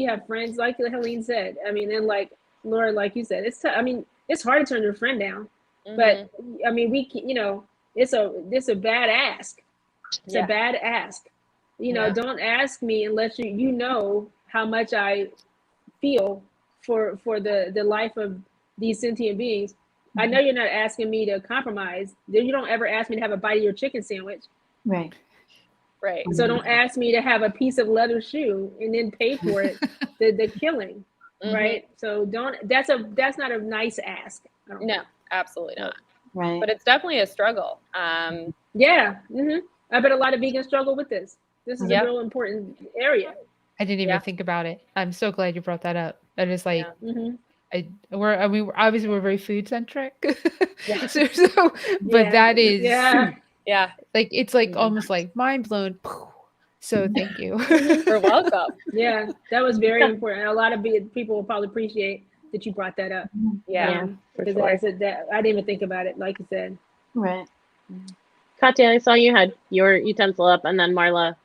have friends, like Helene said. I mean, and like Laura, like you said, it's it's hard to turn your friend down. But I mean, it's a bad ask. It's a bad ask. Don't ask me unless you know how much I feel for the life of these sentient beings. I know you're not asking me to compromise. You don't ever ask me to have a bite of your chicken sandwich. Right. Right. So don't ask me to have a piece of leather shoe and then pay for it. The killing, Mhm. right? So don't. That's not a nice ask. I don't No, think. absolutely not. Right. But it's definitely a struggle. Yeah. I bet a lot of vegans struggle with this. This is Yep. a real important area. I didn't even Yeah. think about it. I'm so glad you brought that up. That is like Yeah. obviously we're very food centric. Yeah. so but Yeah. that is Yeah. like it's like almost like mind blown. So thank you. You're welcome. Yeah, that was very important. A lot of people will probably appreciate that you brought that up. Yeah. for Because sure. that I didn't even think about it, like you said. Right. Katya, I saw you had your utensil up, and then Marla,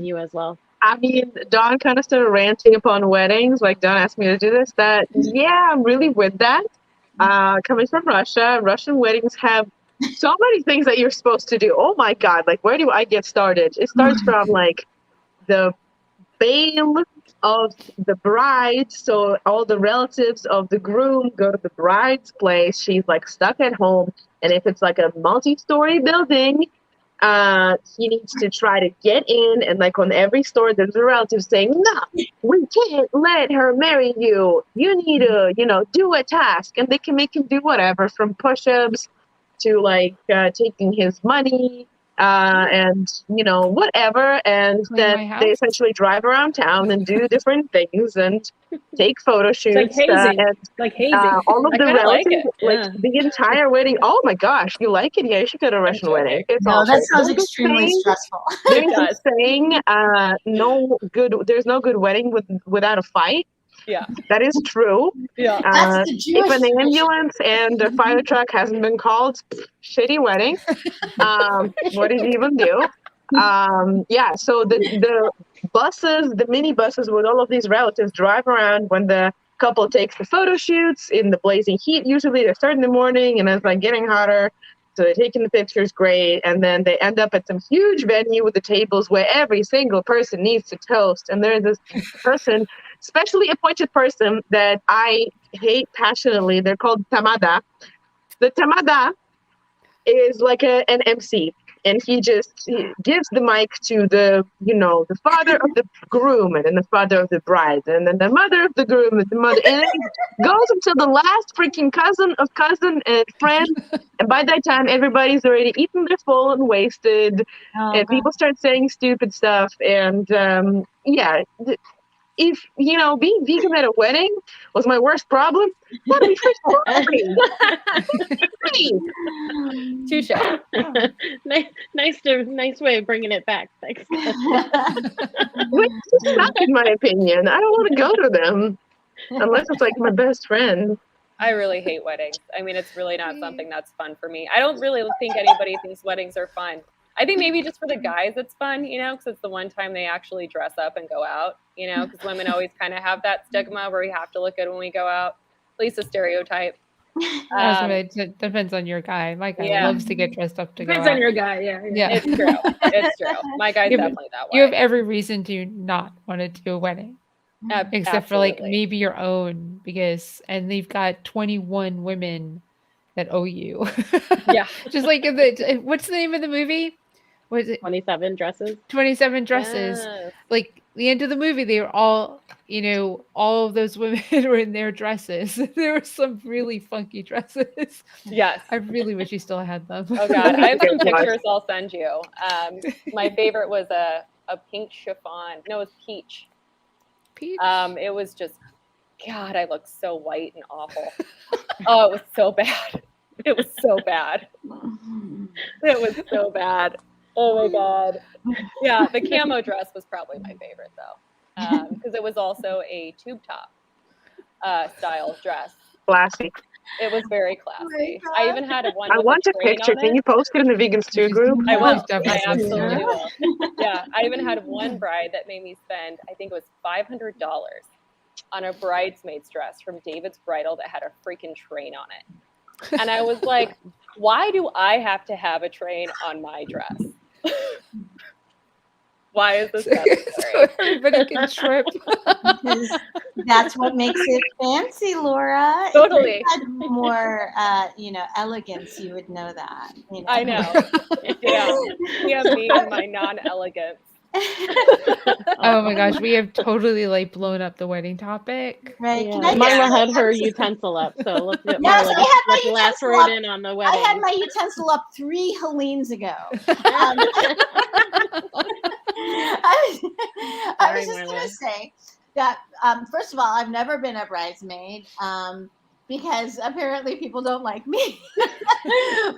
you as well. I mean, Dawn kind of started ranting upon weddings. Like, Dawn asked me to do this, that. Yeah, I'm really with that. Coming from Russia, Russian weddings have so many things that you're supposed to do. Oh my God, like, where do I get started? It starts from, like, the bail of the bride. So all the relatives of the groom go to the bride's place. She's, like, stuck at home. And if it's, like, a multi-story building, he needs to try to get in, and like on every store there's a relative saying, no, we can't let her marry you, you need to, do a task, and they can make him do whatever, from push-ups to like taking his money, and whatever, and Clean then my house? they essentially drive around town and do different things and take photo It's like shoots, hazing. and like hazing. all of I the kinda like relatives, it, yeah. the entire wedding. Oh my gosh, you like it? Yeah, you should go to a Russian joking. wedding. It's No, awesome. that sounds There's a extremely saying- stressful. There's a does. saying, there's no good wedding without a fight. Yeah. That is true. Yeah. That's the If Jewish an tradition. ambulance and a fire truck hasn't been called, shitty wedding. What did you even do? Yeah, so the buses, the mini buses with all of these relatives drive around when the couple takes the photo shoots in the blazing heat. Usually they start in the morning and it's like getting hotter. So they're taking the pictures, great. And then they end up at some huge venue with the tables where every single person needs to toast. And there's this person, specially appointed person that I hate passionately. They're called tamada. The tamada is like an MC. And he gives the mic to the father of the groom, and then the father of the bride, and then the mother of the groom, and the mother, and it goes until the last freaking cousin of cousin and friend. And by that time, everybody's already eaten their full and wasted, Oh, and God. people start saying stupid stuff. And if being vegan at a wedding was my worst problem, that'd be free. Touche. Nice way of bringing it back. Thanks. It's not, in my opinion. I don't want to go to them unless it's like my best friend. I really hate weddings. I mean, it's really not something that's fun for me. I don't really think anybody thinks weddings are fun. I think maybe just for the guys it's fun, because it's the one time they actually dress up and go out, because women always kind of have that stigma where we have to look good when we go out. At least a stereotype. It depends on your guy. My guy loves to get dressed up to go Depends on out. your guy, yeah. It's true. It's true. My guy's definitely that way. You have every reason to not want to do a wedding. Except for like Absolutely. maybe your own, and they've got 21 women that owe you. Yeah. Just like what's the name of the movie? Was it 27 dresses? 27 dresses? Yes. Like the end of the movie, they were all, all of those women were in their dresses. There were some really funky dresses. Yes. I really wish you still had them. Oh God, I have some pictures I'll send you. My favorite was a pink chiffon. No, it was peach. Peach? It was just, God, I looked so white and awful. Oh, it was so bad. It was so bad. It was so bad. Oh my God. Yeah, the camo dress was probably my favorite though, because it was also a tube top style dress. Classy. It was very classy. I even had one. I with want a train picture. on Can it. you post it in the Vegan Stew group? I will. Most definitely. I absolutely Yeah. will. Yeah, I even had one bride that made me spend, I think it was $500 on a bridesmaid's dress from David's Bridal that had a freaking train on it. And I was like, why do I have to have a train on my dress? Why is this necessary? So everybody can trip. That's what makes it fancy, Laura. Totally. If you had more, elegance, you would know that. I know. Yeah. Yeah, me and my non-elegance. Oh my gosh, we have totally like blown up the wedding topic. Right? Yeah, Can I Marla just- had her utensil up, so let's get Yes, Marla I had my to utensil elaborate up. in on the I wedding. had my utensil up 3 Helenes ago. I was Sorry, just going Marla. to say that, first of all, I've never been a bridesmaid because apparently people don't like me.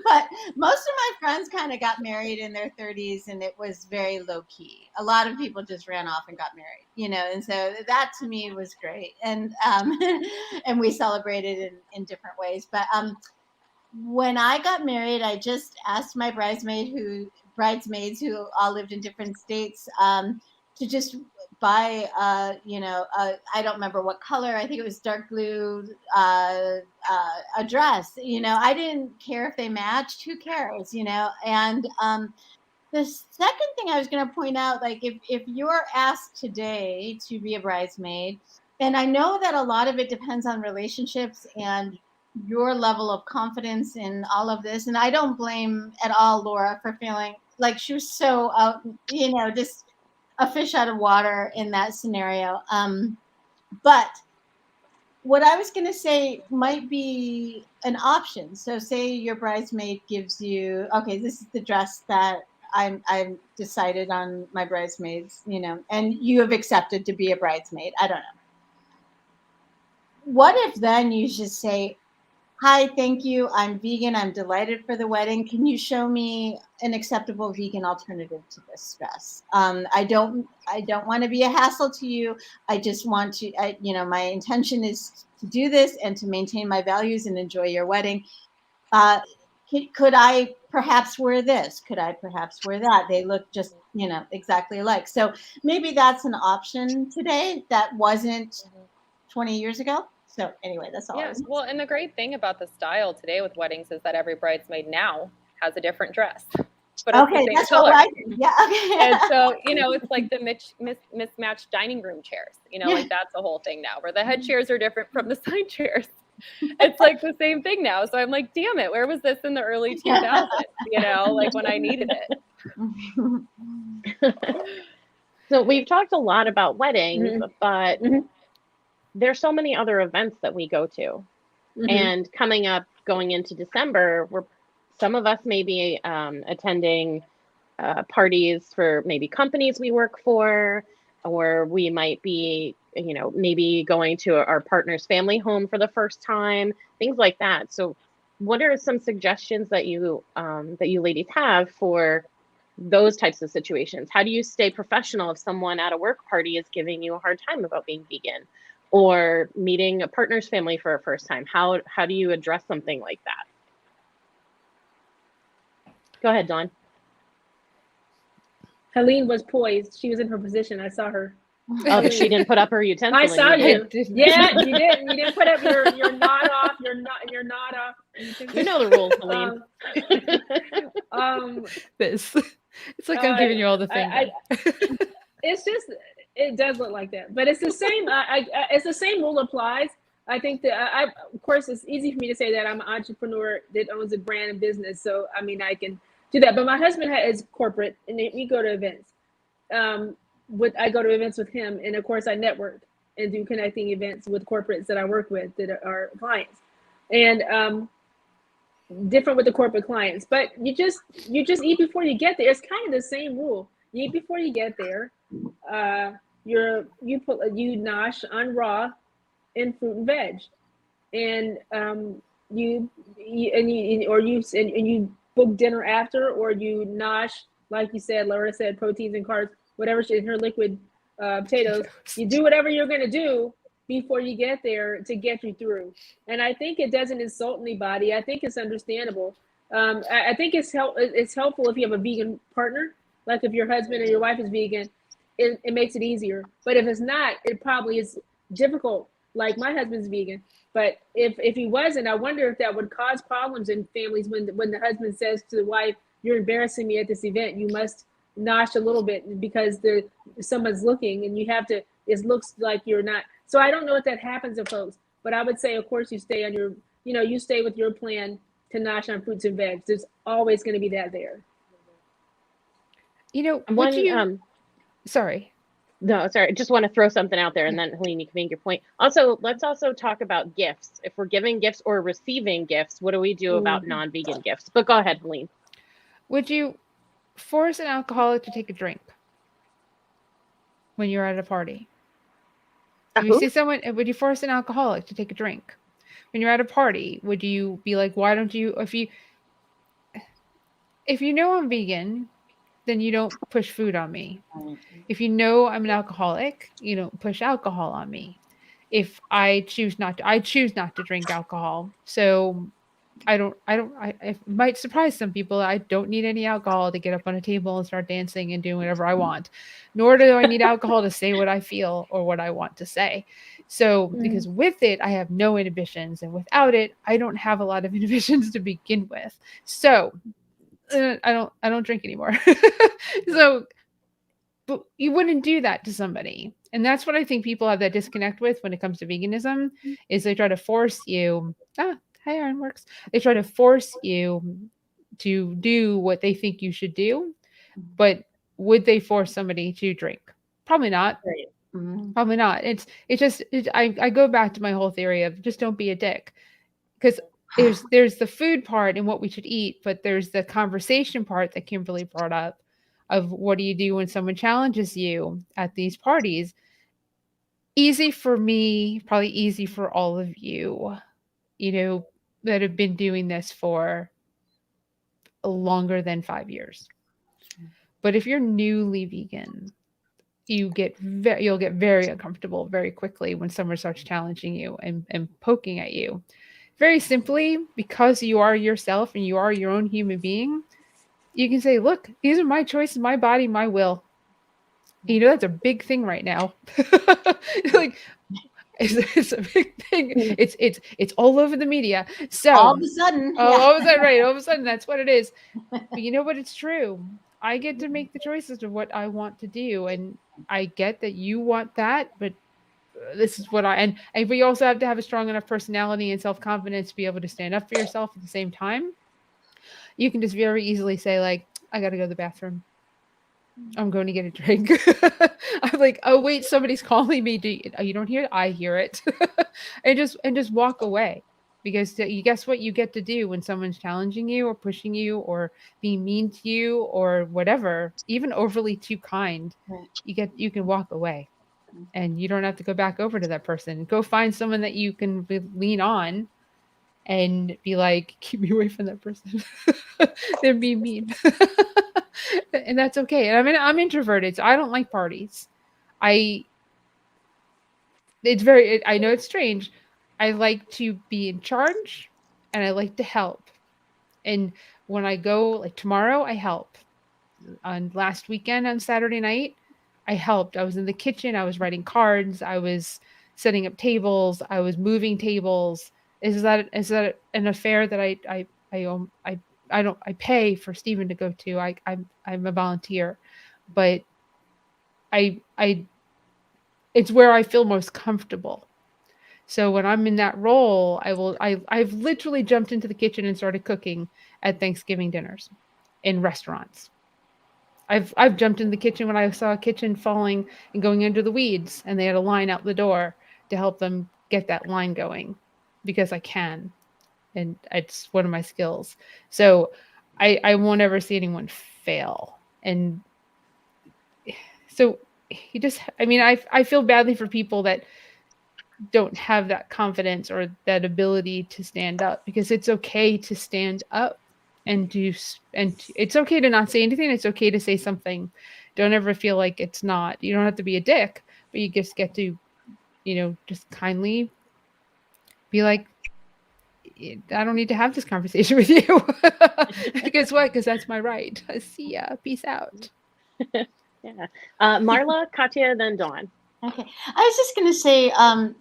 But most of my friends kind of got married in their 30s and it was very low key. A lot of people just ran off and got married, and so that to me was great. And and we celebrated in different ways. But when I got married, I just asked my bridesmaids who all lived in different states to just buy, I don't remember what color. I think it was dark blue, a dress. I didn't care if they matched. Who cares? And the second thing I was going to point out, like if you're asked today to be a bridesmaid, and I know that a lot of it depends on relationships and your level of confidence in all of this. And I don't blame at all Laura for feeling like she was so out, just a fish out of water in that scenario. But what I was going to say might be an option. So say your bridesmaid gives you, okay, this is the dress that I'm decided on my bridesmaids, and you have accepted to be a bridesmaid. I don't know. What if then you just say, hi, thank you. I'm vegan. I'm delighted for the wedding. Can you show me an acceptable vegan alternative to this dress? I don't want to be a hassle to you. I just want to, my intention is to do this and to maintain my values and enjoy your wedding. Could I perhaps wear this? Could I perhaps wear that? They look just, exactly alike. So maybe that's an option today that wasn't 20 years ago. So anyway, that's all. Yeah. Well, and the great thing about the style today with weddings is that every bridesmaid now has a different dress. But it's Okay, the same that's color. what yeah, okay. And so, it's like the mismatched dining room chairs, like that's the whole thing now, where the head chairs are different from the side chairs. It's like the same thing now. So I'm like, damn it, where was this in the early 2000s? Like when I needed it. So we've talked a lot about weddings, but Mhm. there's so many other events that we go to. Mhm. And coming up, going into December, some of us may be attending parties for maybe companies we work for, or we might be, maybe going to our partner's family home for the first time, things like that. So what are some suggestions that you ladies have for those types of situations? How do you stay professional if someone at a work party is giving you a hard time about being vegan, or meeting a partner's family for a first time? How do you address something like that? Go ahead, Dawn. Helene was poised. She was in her position. I saw her. Oh, but she didn't put up her utensil. I saw you. didn't. Yeah, you didn't. You didn't put up your nod off. Your nod off. You know the rules, Helene. This. It's like I'm giving you all the things. It's just, it does look like that, but it's the same. It's the same rule applies. I think that of course, it's easy for me to say that I'm an entrepreneur that owns a brand and business. So I mean, I can do that. But my husband is corporate, and we go to events. I go to events with him, and of course, I network and do connecting events with corporates that I work with that are clients, and different with the corporate clients. But you just eat before you get there. It's kind of the same rule. You eat before you get there. You nosh on raw and fruit and veg, and you book dinner after, or you nosh, like you said, Laura said, proteins and carbs, whatever in her liquid potatoes. You do whatever you're gonna do before you get there to get you through. And I think it doesn't insult anybody. I think it's understandable. I think it's helpful if you have a vegan partner, like if your husband or your wife is vegan, it makes it easier. But if it's not, it probably is difficult. Like my husband's vegan, but if he wasn't, I wonder if that would cause problems in families when the husband says to the wife, "You're embarrassing me at this event. You must nosh a little bit because someone's looking, and you have to. It looks like you're not." So I don't know if that happens to folks, but I would say, of course, you stay on your, you stay with your plan to nosh on fruits and veg. There's always going to be that there. Sorry. No, sorry. I just want to throw something out there, and then Helene, you can make your point. Also, let's also talk about gifts. If we're giving gifts or receiving gifts, what do we do about non-vegan gifts? But go ahead, Helene. Would you force an alcoholic to take a drink when you're at a party? If you see someone, would you force an alcoholic to take a drink when you're at a party? Would you be like, why don't you? If you know I'm vegan, then you don't push food on me. If you know I'm an alcoholic, you don't push alcohol on me. If I choose not to drink alcohol. So it might surprise some people. I don't need any alcohol to get up on a table and start dancing and doing whatever I want. Nor do I need alcohol to say what I feel or what I want to say. So because with it, I have no inhibitions, and without it, I don't have a lot of inhibitions to begin with. So I don't drink anymore. So, but you wouldn't do that to somebody. And that's what I think people have that disconnect with when it comes to veganism, is they try to force you. Hi, Ironworks. They try to force you to do what they think you should do. But would they force somebody to drink? Probably not. Right. Probably not. I go back to my whole theory of just don't be a dick. Because there's the food part and what we should eat, but there's the conversation part that Kimberly brought up of what do you do when someone challenges you at these parties. Easy for me, probably easy for all of you, that have been doing this for longer than 5 years. But if you're newly vegan, you'll get very uncomfortable very quickly when someone starts challenging you and poking at you. Very simply, because you are yourself and you are your own human being, you can say, look, these are my choices, my body, my will. That's a big thing right now. Like, it's a big thing. It's all over the media. So all of a sudden, all of a sudden, right? All of a sudden, that's what it is. But you know what? It's true. I get to make the choices of what I want to do, and I get that you want that, but this is what and we also have to have a strong enough personality and self-confidence to be able to stand up for yourself at the same time. You can just very easily say, like, I gotta go to the bathroom. I'm going to get a drink. I'm like, oh wait, somebody's calling me. You don't hear it? I hear it. and just walk away. Because you guess what you get to do when someone's challenging you or pushing you or being mean to you or whatever, even overly too kind, you can walk away. And you don't have to go back over to that person. Go find someone that you can lean on and be like, keep me away from that person. They're being mean. And that's okay. And I mean, I'm introverted, so I don't like parties. I know it's strange. I like to be in charge and I like to help. And when I go, like tomorrow, I help. On last weekend on Saturday night, I helped. I was in the kitchen. I was writing cards. I was setting up tables. I was moving tables. Is that an affair that I pay for Stephen to go to? I'm a volunteer, but it's where I feel most comfortable. So when I'm in that role, I've literally jumped into the kitchen and started cooking at Thanksgiving dinners in restaurants. I've jumped in the kitchen when I saw a kitchen falling and going into the weeds, and they had a line out the door to help them get that line going, because I can, and it's one of my skills. So I won't ever see anyone fail. And so I feel badly for people that don't have that confidence or that ability to stand up, because it's okay to stand up and it's okay to not say anything. It's okay to say something. Don't ever feel like it's not. You don't have to be a dick, but you just get to, just kindly be like, I don't need to have this conversation with you. Guess what? Because that's my right. See ya. Peace out. Yeah. Marla, Katya, then Dawn. Okay. I was just going to say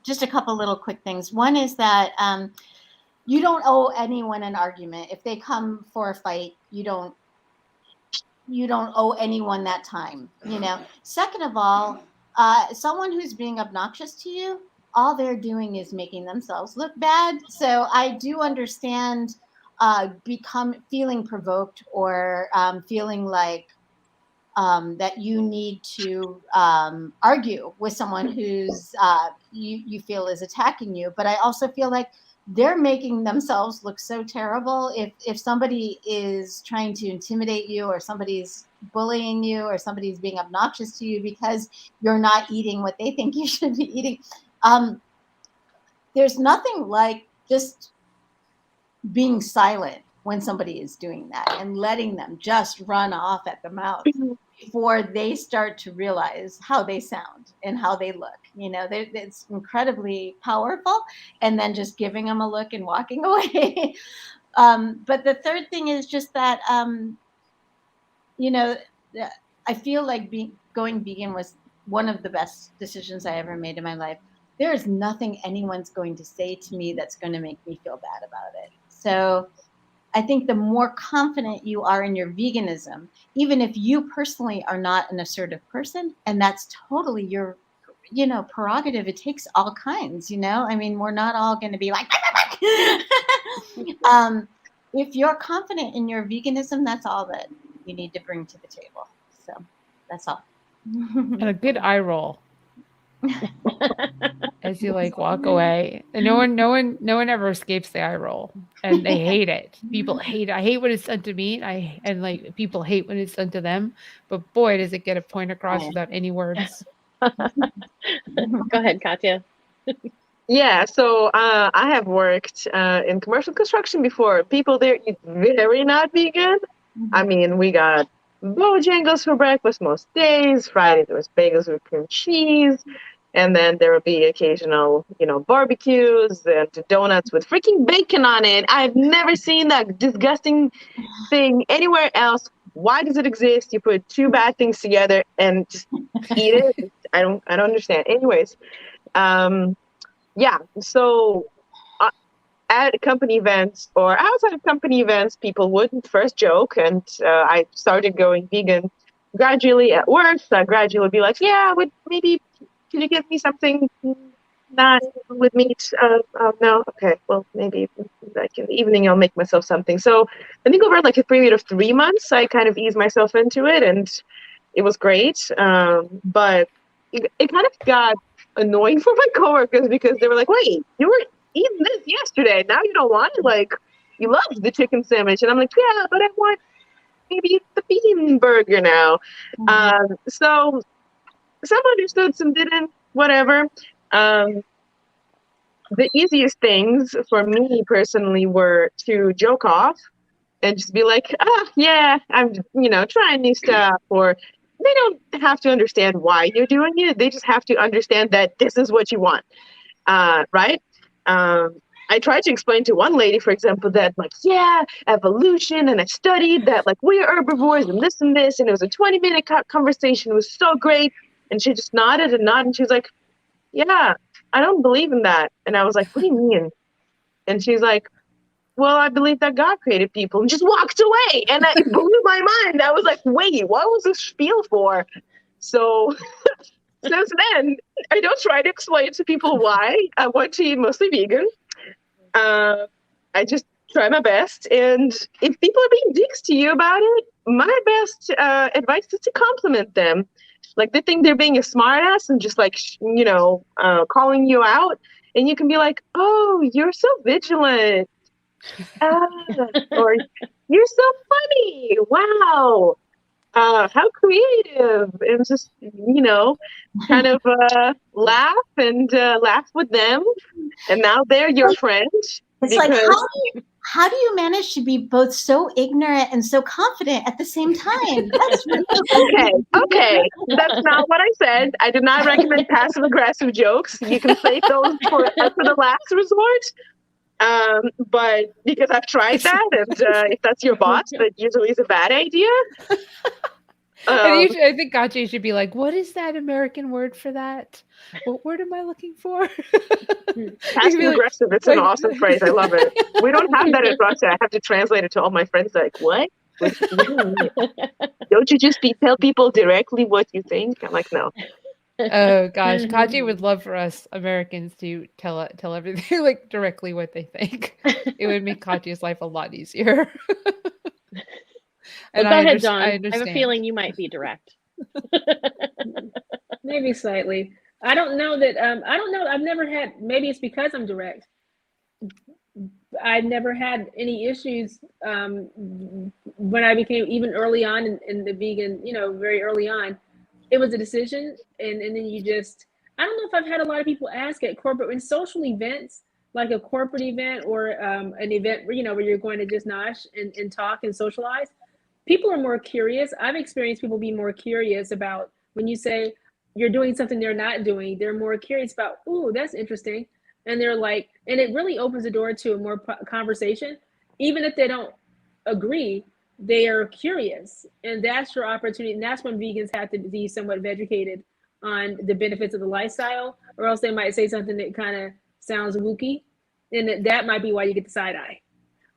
just a couple little quick things. One is that you don't owe anyone an argument. If they come for a fight, you don't owe anyone that time, Second of all, someone who's being obnoxious to you, all they're doing is making themselves look bad. So I do understand feeling provoked or feeling like that you need to argue with someone who's you feel is attacking you. But I also feel like they're making themselves look so terrible. If somebody is trying to intimidate you, or somebody's bullying you, or somebody's being obnoxious to you because you're not eating what they think you should be eating, there's nothing like just being silent when somebody is doing that and letting them just run off at the mouth before they start to realize how they sound and how they look. You know, it's incredibly powerful. And then just giving them a look and walking away. But the third thing is just that, you know, I feel like going vegan was one of the best decisions I ever made in my life. There is nothing anyone's going to say to me that's going to make me feel bad about it. So I think the more confident you are in your veganism, even if you personally are not an assertive person, and that's totally your, you know, prerogative. It takes all kinds, you know. I mean, we're not all going to be like, if you're confident in your veganism, that's all that you need to bring to the table. So that's all. And a good eye roll as you like walk away. And no one ever escapes the eye roll, and they hate it. People hate it. I hate when it's done to me. And like people hate when it's done to them. But boy, does it get a point across without any words. Go ahead, Katya. Yeah, so I have worked in commercial construction before. People there eat very not vegan. I mean, we got Bojangles for breakfast most days. Friday there was bagels with cream cheese. And then there would be occasional, you know, barbecues and donuts with freaking bacon on it. I've never seen that disgusting thing anywhere else. Why does it exist? You put two bad things together and just eat it. I don't understand. Anyways, yeah. So at company events or outside of company events, people would first joke, and I started going vegan gradually at work. So I gradually be like, yeah, maybe. Can you give me something not with meat? No? Okay, well, maybe like in the evening I'll make myself something. So I think over like a period of 3 months, I kind of eased myself into it, and it was great. But it kind of got annoying for my coworkers because they were like, wait, you were eating this yesterday. Now you don't want it? Like, you loved the chicken sandwich. And I'm like, yeah, but I want maybe the bean burger now. So some understood, some didn't, whatever. The easiest things for me personally were to joke off and just be like, yeah, I'm, you know, trying new stuff. Or they don't have to understand why you're doing it. They just have to understand that this is what you want, right? I tried to explain to one lady, for example, that like, yeah, evolution, and I studied that like we're herbivores and this, and it was a 20-minute conversation. It was so great. And she just nodded and nodded. And she was like, yeah, I don't believe in that. And I was like, what do you mean? And she's like, well, I believe that God created people, and just walked away. And it blew my mind. I was like, wait, what was this spiel for? So since then, I don't try to explain to people why I want to eat mostly vegan. I just try my best. And if people are being dicks to you about it, my best advice is to compliment them. Like, they think they're being a smartass and just like, you know, calling you out. And you can be like, oh, you're so vigilant. Or you're so funny. Wow. How creative. And just, you know, kind of laugh with them. And now they're your friend. It's like, how do you manage to be both so ignorant and so confident at the same time? That's really okay. That's not what I said. I do not recommend passive aggressive jokes. You can save those for the last resort. But because I've tried that, and if that's your boss, that usually is a bad idea. I think Katya should be like, what is that American word for that? What word am I looking for? Passive aggressive. It's an awesome phrase. I love it. We don't have that in Russia. I have to translate it to all my friends. Like, what? Don't you just tell people directly what you think? I'm like, no. Oh gosh, Katya Mhm. would love for us Americans to tell everything like directly what they think. It would make Katya's life a lot easier. Well, And go ahead, I Dawn. I have a understand. feeling you might be direct. Maybe slightly. I don't know that. I don't know. I've never had. Maybe it's because I'm direct. I've never had any issues when I became even early on in the vegan. You know, very early on, it was a decision, and then you just. I don't know if I've had a lot of people ask at corporate in social events, like a corporate event or an event where where you're going to just nosh and talk and socialize. People are more curious. I've experienced people be more curious about when you say you're doing something they're not doing. They're more curious about, ooh, that's interesting. And they're like, and it really opens the door to a more conversation. Even if they don't agree, they are curious. And that's your opportunity. And that's when vegans have to be somewhat educated on the benefits of the lifestyle, or else they might say something that kind of sounds wooky. And that might be why you get the side eye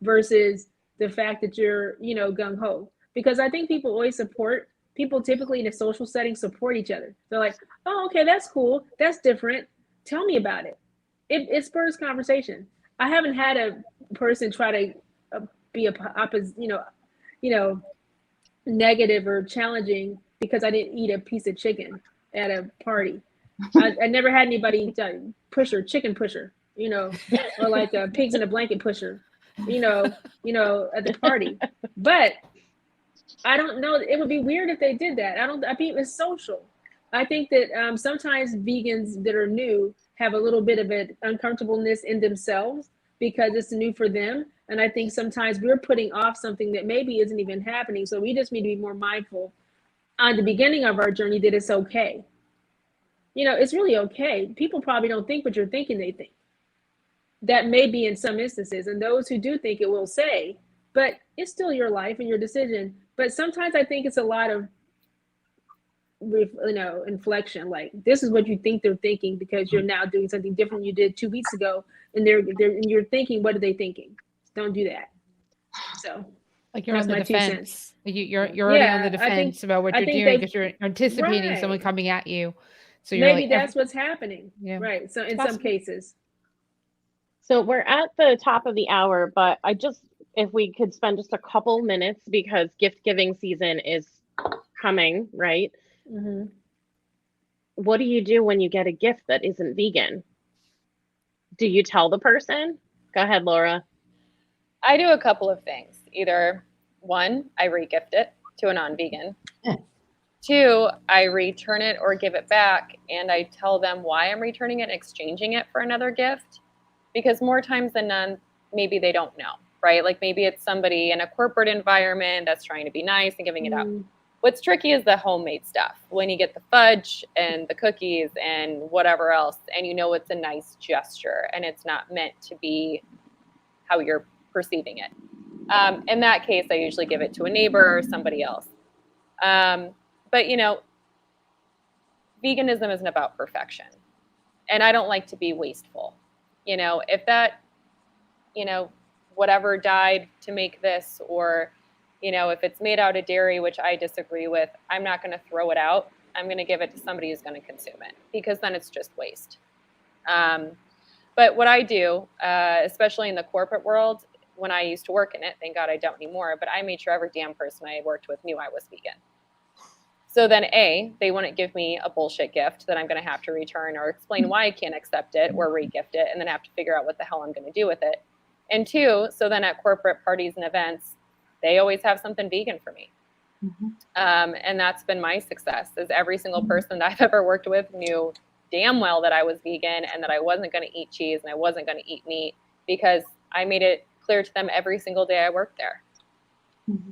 versus the fact that you're, gung ho. Because I think people typically in a social setting support each other. They're like, oh, okay, that's cool. That's different. Tell me about it. It spurs conversation. I haven't had a person try to be negative or challenging because I didn't eat a piece of chicken at a party. I never had anybody chicken pusher, or like a pigs in a blanket pusher, at the party. But I don't know. It would be weird if they did that. I think it's social. I think that sometimes vegans that are new have a little bit of an uncomfortableness in themselves because it's new for them. And I think sometimes we're putting off something that maybe isn't even happening. So we just need to be more mindful on the beginning of our journey that it's okay. It's really okay. People probably don't think what you're thinking they think. That may be in some instances. And those who do think it will say, but it's still your life and your decision. But sometimes I think it's a lot of inflection, like this is what you think they're thinking because you're now doing something different you did 2 weeks ago, and you're thinking, what are they thinking? Don't do that. So Like you're that's on the my 2 cents. defense. Like you're already on the defense about what you're doing because you're anticipating someone Right. coming at you. So you're Maybe like, that's what's happening. Yeah. Right. So in It's some possible. cases. So we're at the top of the hour, but if we could spend just a couple minutes because gift giving season is coming, right? Mhm. What do you do when you get a gift that isn't vegan? Do you tell the person? Go ahead, Laura. I do a couple of things. Either one, I re-gift it to a non-vegan. Two, I return it or give it back, and I tell them why I'm returning it and exchanging it for another gift. Because more times than none, maybe they don't know, right? Like maybe it's somebody in a corporate environment that's trying to be nice and giving it out. What's tricky is the homemade stuff. When you get the fudge and the cookies and whatever else, and it's a nice gesture and it's not meant to be how you're perceiving it. In that case, I usually give it to a neighbor or somebody else. But veganism isn't about perfection. And I don't like to be wasteful. If that, whatever died to make this, or, if it's made out of dairy, which I disagree with, I'm not going to throw it out. I'm going to give it to somebody who's going to consume it, because then it's just waste. But what I do, especially in the corporate world, when I used to work in it, thank God I don't anymore, but I made sure every damn person I worked with knew I was vegan. So then they wouldn't give me a bullshit gift that I'm going to have to return or explain why I can't accept it or re-gift it, and then have to figure out what the hell I'm going to do with it. And two, so then at corporate parties and events, they always have something vegan for me. Mm-hmm. And that's been my success, is every single person that I've ever worked with knew damn well that I was vegan and that I wasn't going to eat cheese and I wasn't going to eat meat, because I made it clear to them every single day I worked there. Mm-hmm.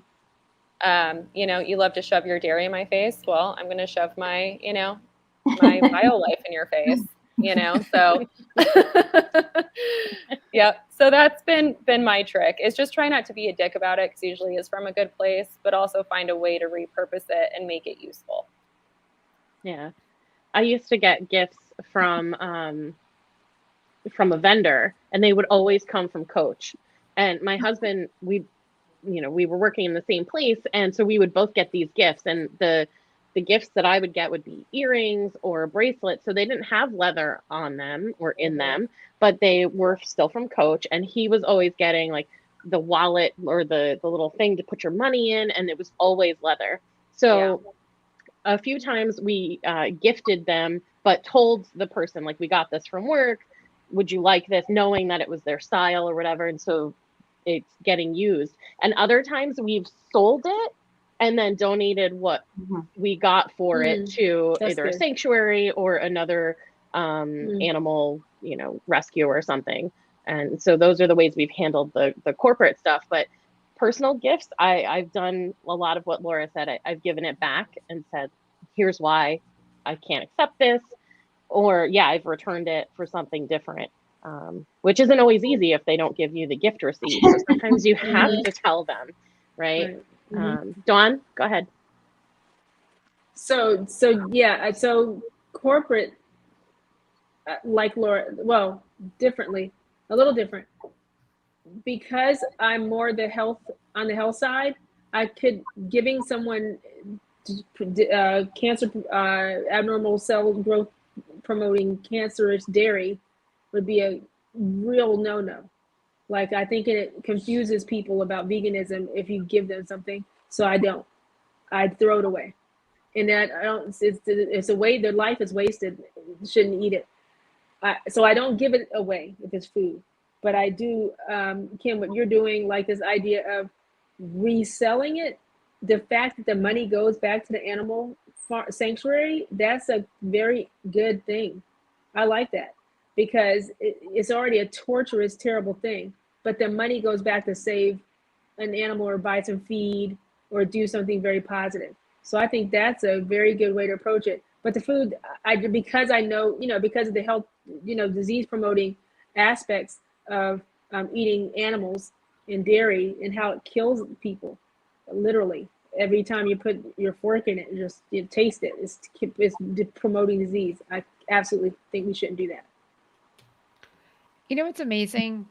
You love to shove your dairy in my face. Well, I'm going to shove my, my bio life in your face, so yeah. So that's been my trick, is just try not to be a dick about it, because usually it's from a good place, but also find a way to repurpose it and make it useful. Yeah. I used to get gifts from a vendor, and they would always come from Coach. And my husband, we were working in the same place, and so we would both get these gifts, and the the gifts that I would get would be earrings or a bracelet. So they didn't have leather on them or in them, but they were still from Coach. And he was always getting like the wallet or the little thing to put your money in, and it was always leather. So a few times we gifted them, but told the person, like, we got this from work. Would you like this? Knowing that it was their style or whatever. And so it's getting used. And other times we've sold it and then donated what we got for it to either a sanctuary or another animal, rescue or something. And so those are the ways we've handled the corporate stuff. But personal gifts, I've done a lot of what Laura said. I've given it back and said, here's why I can't accept this. Or I've returned it for something different, which isn't always easy if they don't give you the gift receipt. So sometimes you have to tell them, right? Dawn, go ahead. So corporate, like Laura, well, differently, a little different. Because I'm more on the health side, I could giving someone cancer, abnormal cell growth promoting cancerous dairy would be a real no-no. Like, I think it confuses people about veganism if you give them something. So I'd throw it away. And that it's a way their life is wasted. Shouldn't eat it. So I don't give it away if it's food. But I do, Kim, what you're doing, like this idea of reselling it, the fact that the money goes back to the animal sanctuary, that's a very good thing. I like that, because it's already a torturous, terrible thing, but the money goes back to save an animal or buy some feed or do something very positive. So I think that's a very good way to approach it. But the food, because I know, because of the health, disease promoting aspects of eating animals and dairy and how it kills people, literally. Every time you put your fork in it, you taste it. It's promoting disease. I absolutely think we shouldn't do that. It's amazing.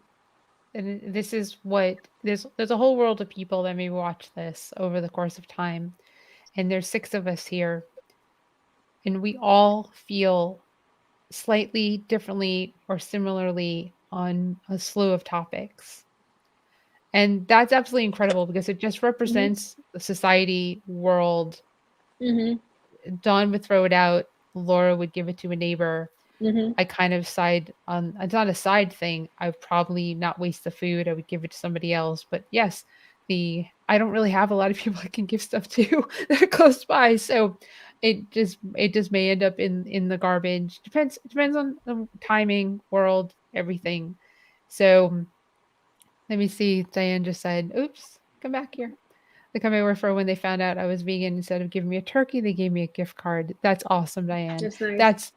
And this is what there's a whole world of people that may watch this over the course of time. And there's 6 of us here. And we all feel slightly differently or similarly on a slew of topics. And that's absolutely incredible, because it just represents the society world. Dawn would throw it out. Laura would give it to a neighbor. I kind of side on, it's not a side thing. I would probably not waste the food. I would give it to somebody else. But yes, I don't really have a lot of people I can give stuff to that are close by. So it just may end up in the garbage. Depends on the timing, world, everything. So let me see. Diane just said, oops, come back here. The company I worked for, when they found out I was vegan, instead of giving me a turkey, they gave me a gift card. That's awesome, Diane. That's nice.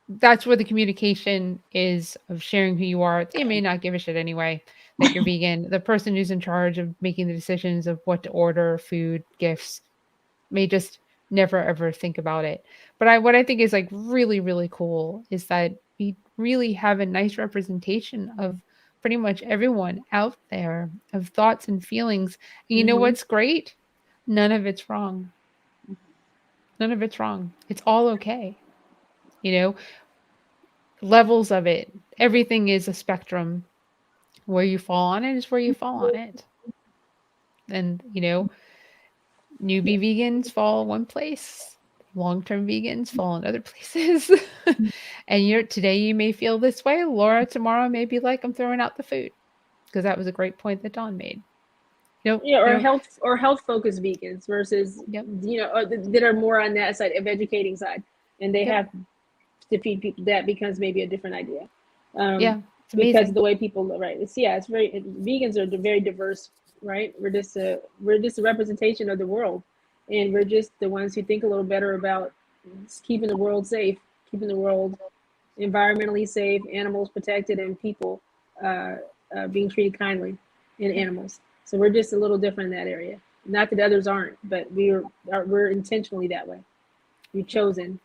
That's what the communication is, of sharing who you are. They may not give a shit anyway that you're vegan. The person who's in charge of making the decisions of what to order, food, gifts, may just never ever think about it. But what I think is like really, really cool is that we really have a nice representation of pretty much everyone out there, of thoughts and feelings. And you know what's great? None of it's wrong. None of it's wrong. It's all okay. Levels of it. Everything is a spectrum. Where you fall on it is where you fall on it. And, newbie vegans fall one place. Long-term vegans fall in other places. And today you may feel this way. Laura tomorrow may be like, I'm throwing out the food. Because that was a great point that Dawn made. Health focused vegans versus that are more on that side of educating side, and they have to feed people. That becomes maybe a different idea. Because of the way people live, right? It's very, vegans are very diverse, right? We're just a representation of the world, and we're just the ones who think a little better about keeping the world safe, keeping the world environmentally safe, animals protected, and people being treated kindly in animals. So we're just a little different in that area. Not that others aren't, but we're intentionally that way. We've chosen.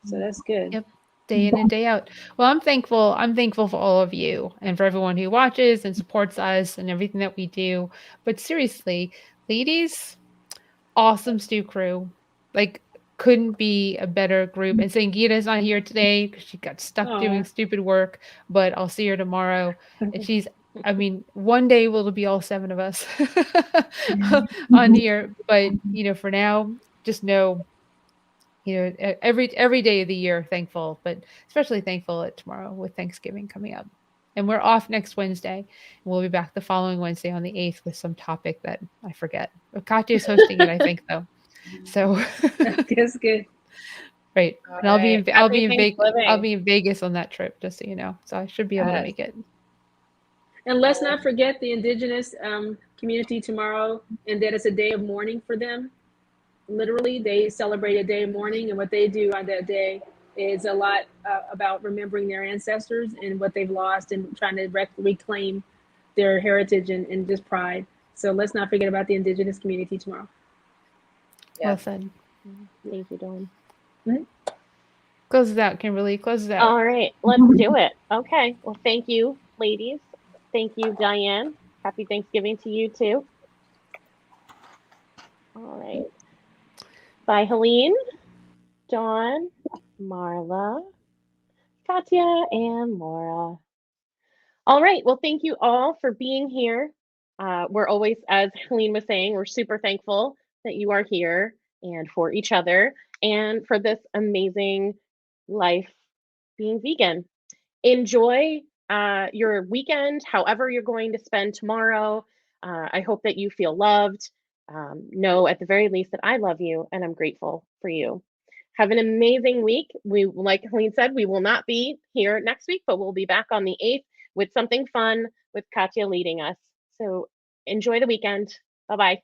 So that's good. Yep. Day in and day out. Well, I'm thankful. I'm thankful for all of you and for everyone who watches and supports us and everything that we do. But seriously, ladies, awesome stew crew. Like, couldn't be a better group. And Sangeeta's not here today because she got stuck doing Aw. stupid work, but I'll see her tomorrow. And she's, I mean, one day will be all 7 of us on here. But, you know, for now, just know, you know, every day of the year, thankful, but especially thankful at tomorrow with Thanksgiving coming up. And we're off next Wednesday. We'll be back the following Wednesday on the 8th with some topic that I forget. Katya's hosting it, I think, though. So That's good. right. All And I'll be right. in I'll be Happy in Vegas. I'll Thanksgiving. be in Vegas on that trip, just so you know. So I should be able to Yes. make it. And let's not forget the indigenous community tomorrow, and that it's a day of mourning for them. Literally, they celebrate a day of mourning, and what they do on that day is a lot about remembering their ancestors and what they've lost and trying to reclaim their heritage and just pride. So let's not forget about the indigenous community tomorrow. Well said. Thank you, Dawn. Close it out, Kimberly. Close it out. All right, let's do it. Okay. Well, thank you, ladies. Thank you, Diane. Happy Thanksgiving to you too. All right. Bye, Helene, Dawn, Marla, Katya, and Laura. All right. Well, thank you all for being here. We're always, as Helene was saying, we're super thankful that you are here and for each other and for this amazing life being vegan. Enjoy your weekend, however you're going to spend tomorrow. I hope that you feel loved. Know at the very least that I love you and I'm grateful for you. Have an amazing week. We, like Helene said, we will not be here next week, but we'll be back on the 8th with something fun with Katya leading us. So enjoy the weekend. Bye-bye.